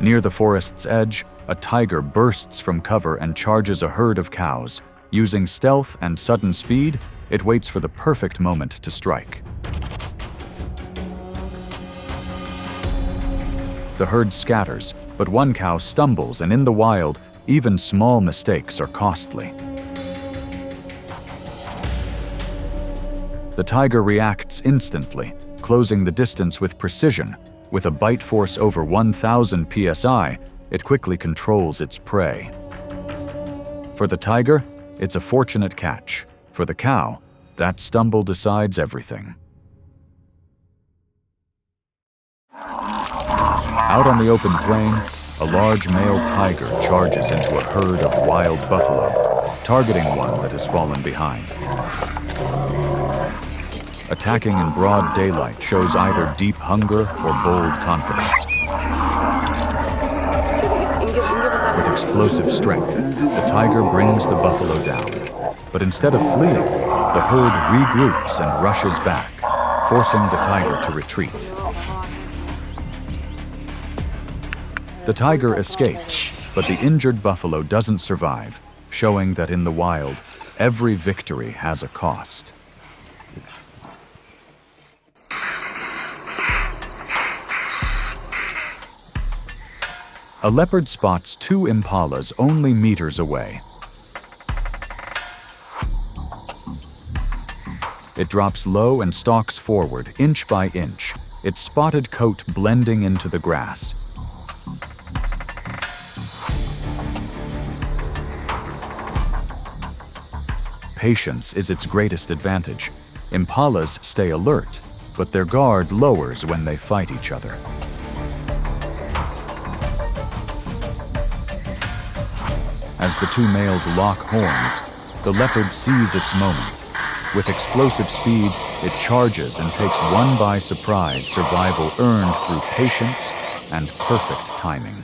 Near the forest's edge, a tiger bursts from cover and charges a herd of cows. Using stealth and sudden speed, it waits for the perfect moment to strike. The herd scatters, but one cow stumbles, and in the wild, even small mistakes are costly. The tiger reacts instantly, closing the distance with precision. With a bite force over 1,000 psi, it quickly controls its prey. For the tiger, it's a fortunate catch. For the cow, that stumble decides everything. Out on the open plain, a large male tiger charges into a herd of wild buffalo, targeting one that has fallen behind. Attacking in broad daylight shows either deep hunger or bold confidence. With explosive strength, the tiger brings the buffalo down. But instead of fleeing, the herd regroups and rushes back, forcing the tiger to retreat. The tiger escapes, but the injured buffalo doesn't survive, showing that in the wild, every victory has a cost. A leopard spots 2 impalas only meters away. It drops low and stalks forward, inch by inch, its spotted coat blending into the grass. Patience is its greatest advantage. Impalas stay alert, but their guard lowers when they fight each other. As the 2 males lock horns, the leopard sees its moment. With explosive speed, it charges and takes one by surprise, survival earned through patience and perfect timing.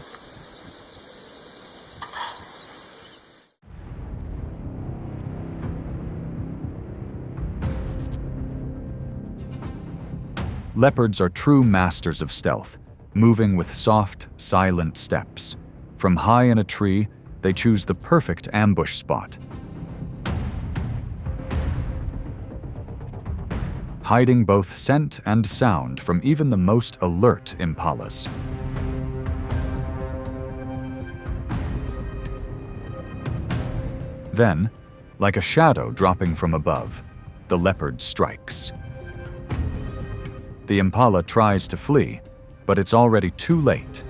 Leopards are true masters of stealth, moving with soft, silent steps. From high in a tree, they choose the perfect ambush spot, hiding both scent and sound from even the most alert impalas. Then, like a shadow dropping from above, the leopard strikes. The impala tries to flee, but it's already too late.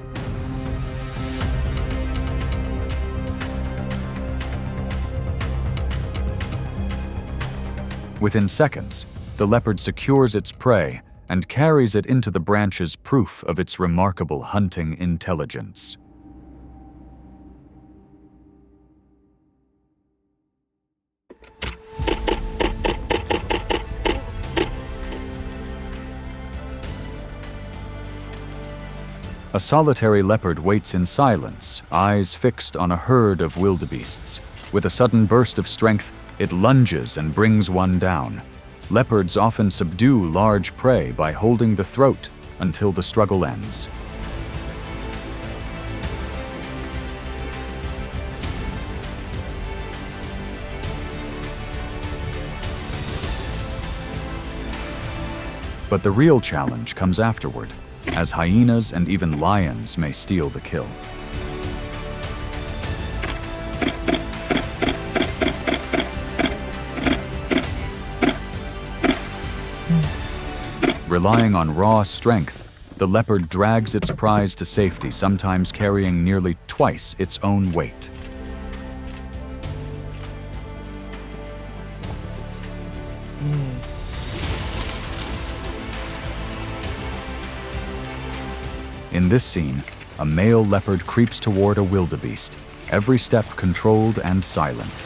Within seconds, the leopard secures its prey and carries it into the branches, proof of its remarkable hunting intelligence. A solitary leopard waits in silence, eyes fixed on a herd of wildebeests. With a sudden burst of strength, it lunges and brings one down. Leopards often subdue large prey by holding the throat until the struggle ends. But the real challenge comes afterward, as hyenas and even lions may steal the kill. Relying on raw strength, the leopard drags its prize to safety, sometimes carrying nearly twice its own weight. In this scene, a male leopard creeps toward a wildebeest, every step controlled and silent.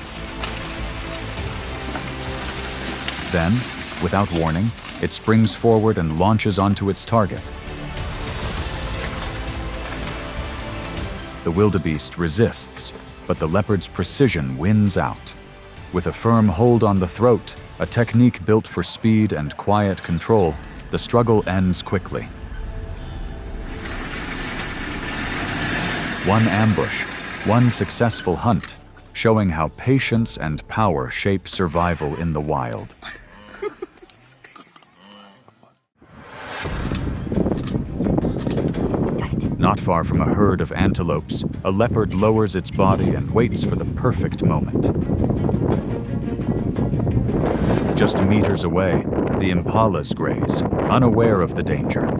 Then, without warning, it springs forward and launches onto its target. The wildebeest resists, but the leopard's precision wins out. With a firm hold on the throat, a technique built for speed and quiet control, the struggle ends quickly. One ambush, one successful hunt, showing how patience and power shape survival in the wild. Not far from a herd of antelopes, a leopard lowers its body and waits for the perfect moment. Just meters away, the impalas graze, unaware of the danger.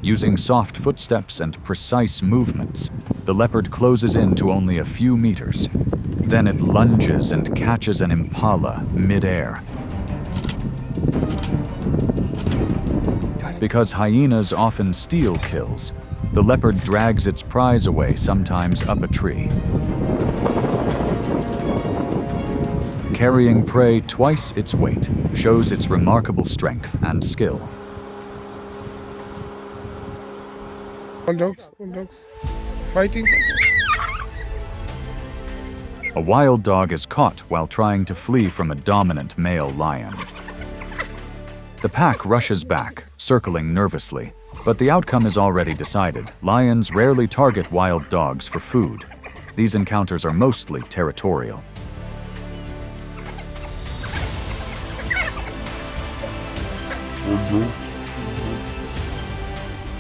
Using soft footsteps and precise movements, the leopard closes in to only a few meters. Then it lunges and catches an impala mid-air. Because hyenas often steal kills, the leopard drags its prize away, sometimes up a tree. Carrying prey twice its weight shows its remarkable strength and skill. One dog, fighting. A wild dog is caught while trying to flee from a dominant male lion. The pack rushes back, circling nervously, but the outcome is already decided. Lions rarely target wild dogs for food. These encounters are mostly territorial.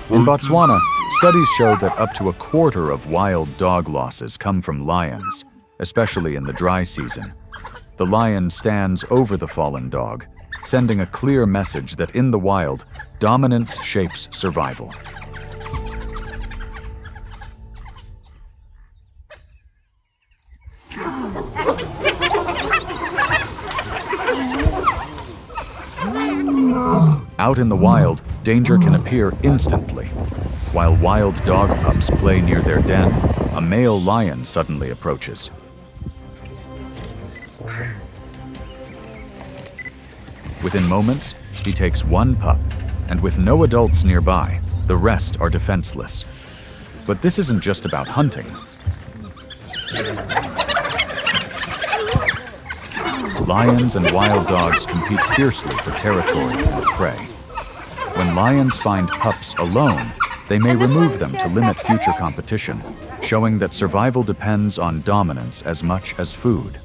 In Botswana, studies show that up to a quarter of wild dog losses come from lions, especially in the dry season. The lion stands over the fallen dog, sending a clear message that in the wild, dominance shapes survival. Out in the wild, danger can appear instantly. While wild dog pups play near their den, a male lion suddenly approaches. Within moments, he takes one pup, and with no adults nearby, the rest are defenseless. But this isn't just about hunting. Lions and wild dogs compete fiercely for territory and prey. When lions find pups alone, they may remove them to limit future competition, showing that survival depends on dominance as much as food.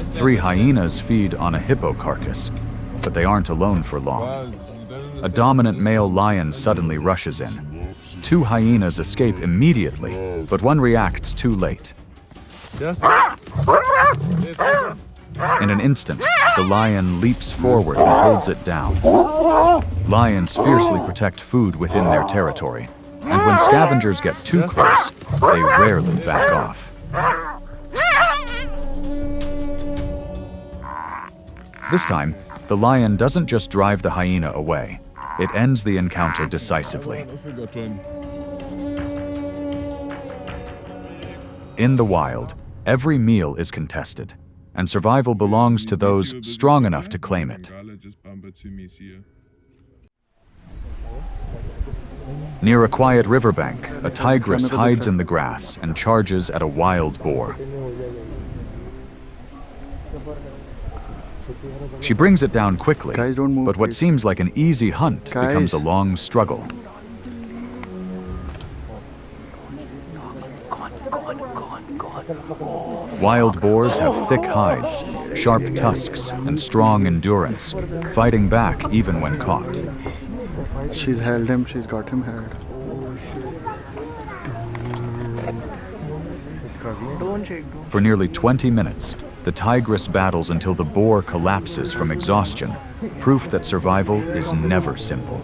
Three hyenas feed on a hippo carcass, but they aren't alone for long. A dominant male lion suddenly rushes in. Two hyenas escape immediately, but one reacts too late. In an instant, the lion leaps forward and holds it down. Lions fiercely protect food within their territory, and when scavengers get too close, they rarely back off. This time, the lion doesn't just drive the hyena away, it ends the encounter decisively. In the wild, every meal is contested, and survival belongs to those strong enough to claim it. Near a quiet riverbank, a tigress hides in the grass and charges at a wild boar. She brings it down quickly, but what seems like an easy hunt becomes a long struggle. Wild boars have thick hides, sharp tusks, and strong endurance, fighting back even when caught. She's held him, she's got him held. For nearly 20 minutes, the tigress battles until the boar collapses from exhaustion, proof that survival is never simple.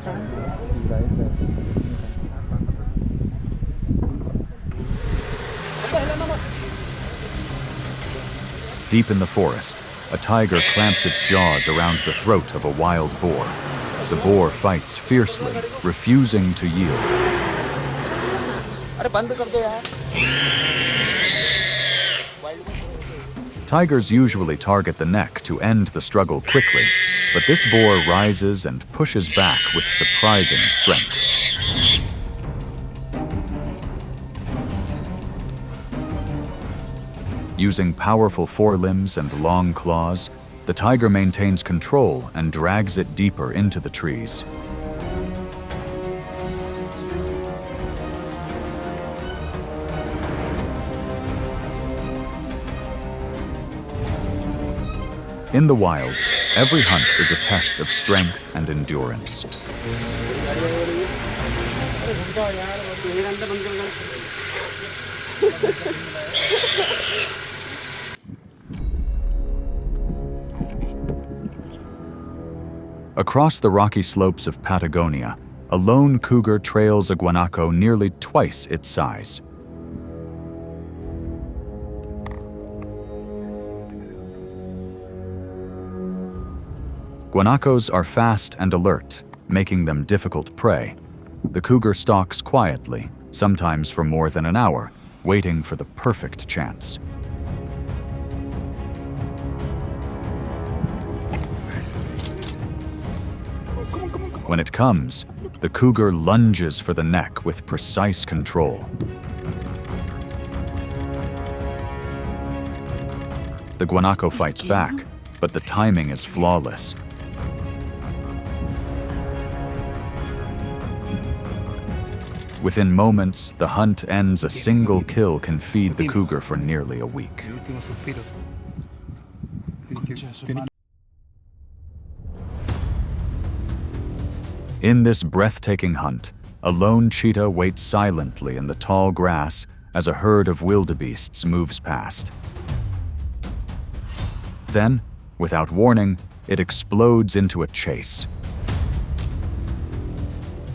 Deep in the forest, a tiger clamps its jaws around the throat of a wild boar. The boar fights fiercely, refusing to yield. Tigers usually target the neck to end the struggle quickly, but this boar rises and pushes back with surprising strength. Using powerful forelimbs and long claws, the tiger maintains control and drags it deeper into the trees. In the wild, every hunt is a test of strength and endurance. Across the rocky slopes of Patagonia, a lone cougar trails a guanaco nearly twice its size. Guanacos are fast and alert, making them difficult prey. The cougar stalks quietly, sometimes for more than an hour, waiting for the perfect chance. When it comes, the cougar lunges for the neck with precise control. The guanaco fights back, but the timing is flawless. Within moments, the hunt ends. A single kill can feed the cougar for nearly a week. In this breathtaking hunt, a lone cheetah waits silently in the tall grass as a herd of wildebeests moves past. Then, without warning, it explodes into a chase.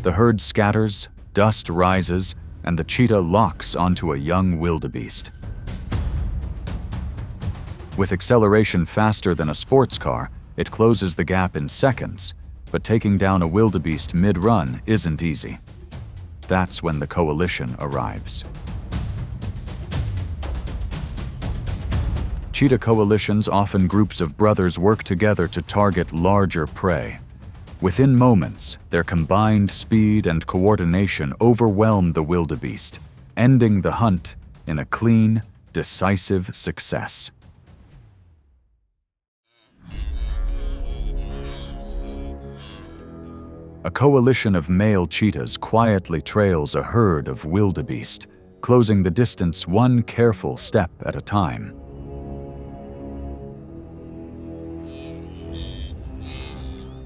The herd scatters, dust rises, and the cheetah locks onto a young wildebeest. With acceleration faster than a sports car, it closes the gap in seconds, but taking down a wildebeest mid-run isn't easy. That's when the coalition arrives. Cheetah coalitions, often groups of brothers, work together to target larger prey. Within moments, their combined speed and coordination overwhelmed the wildebeest, ending the hunt in a clean, decisive success. A coalition of male cheetahs quietly trails a herd of wildebeest, closing the distance one careful step at a time.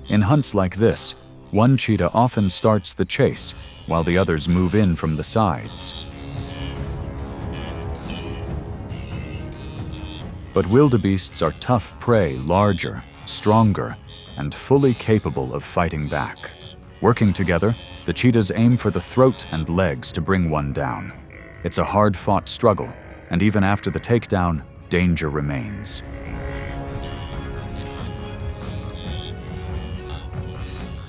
In hunts like this, one cheetah often starts the chase, while the others move in from the sides. But wildebeests are tough prey, larger, stronger, and fully capable of fighting back. Working together, the cheetahs aim for the throat and legs to bring one down. It's a hard-fought struggle, and even after the takedown, danger remains.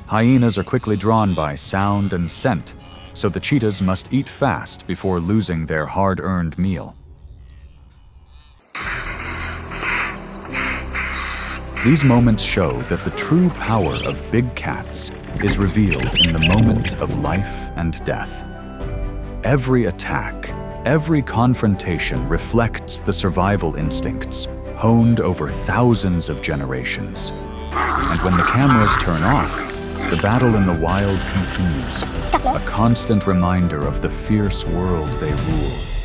Hyenas are quickly drawn by sound and scent, so the cheetahs must eat fast before losing their hard-earned meal. These moments show that the true power of big cats is revealed in the moment of life and death. Every attack, every confrontation reflects the survival instincts honed over thousands of generations. And when the cameras turn off, the battle in the wild continues, a constant reminder of the fierce world they rule.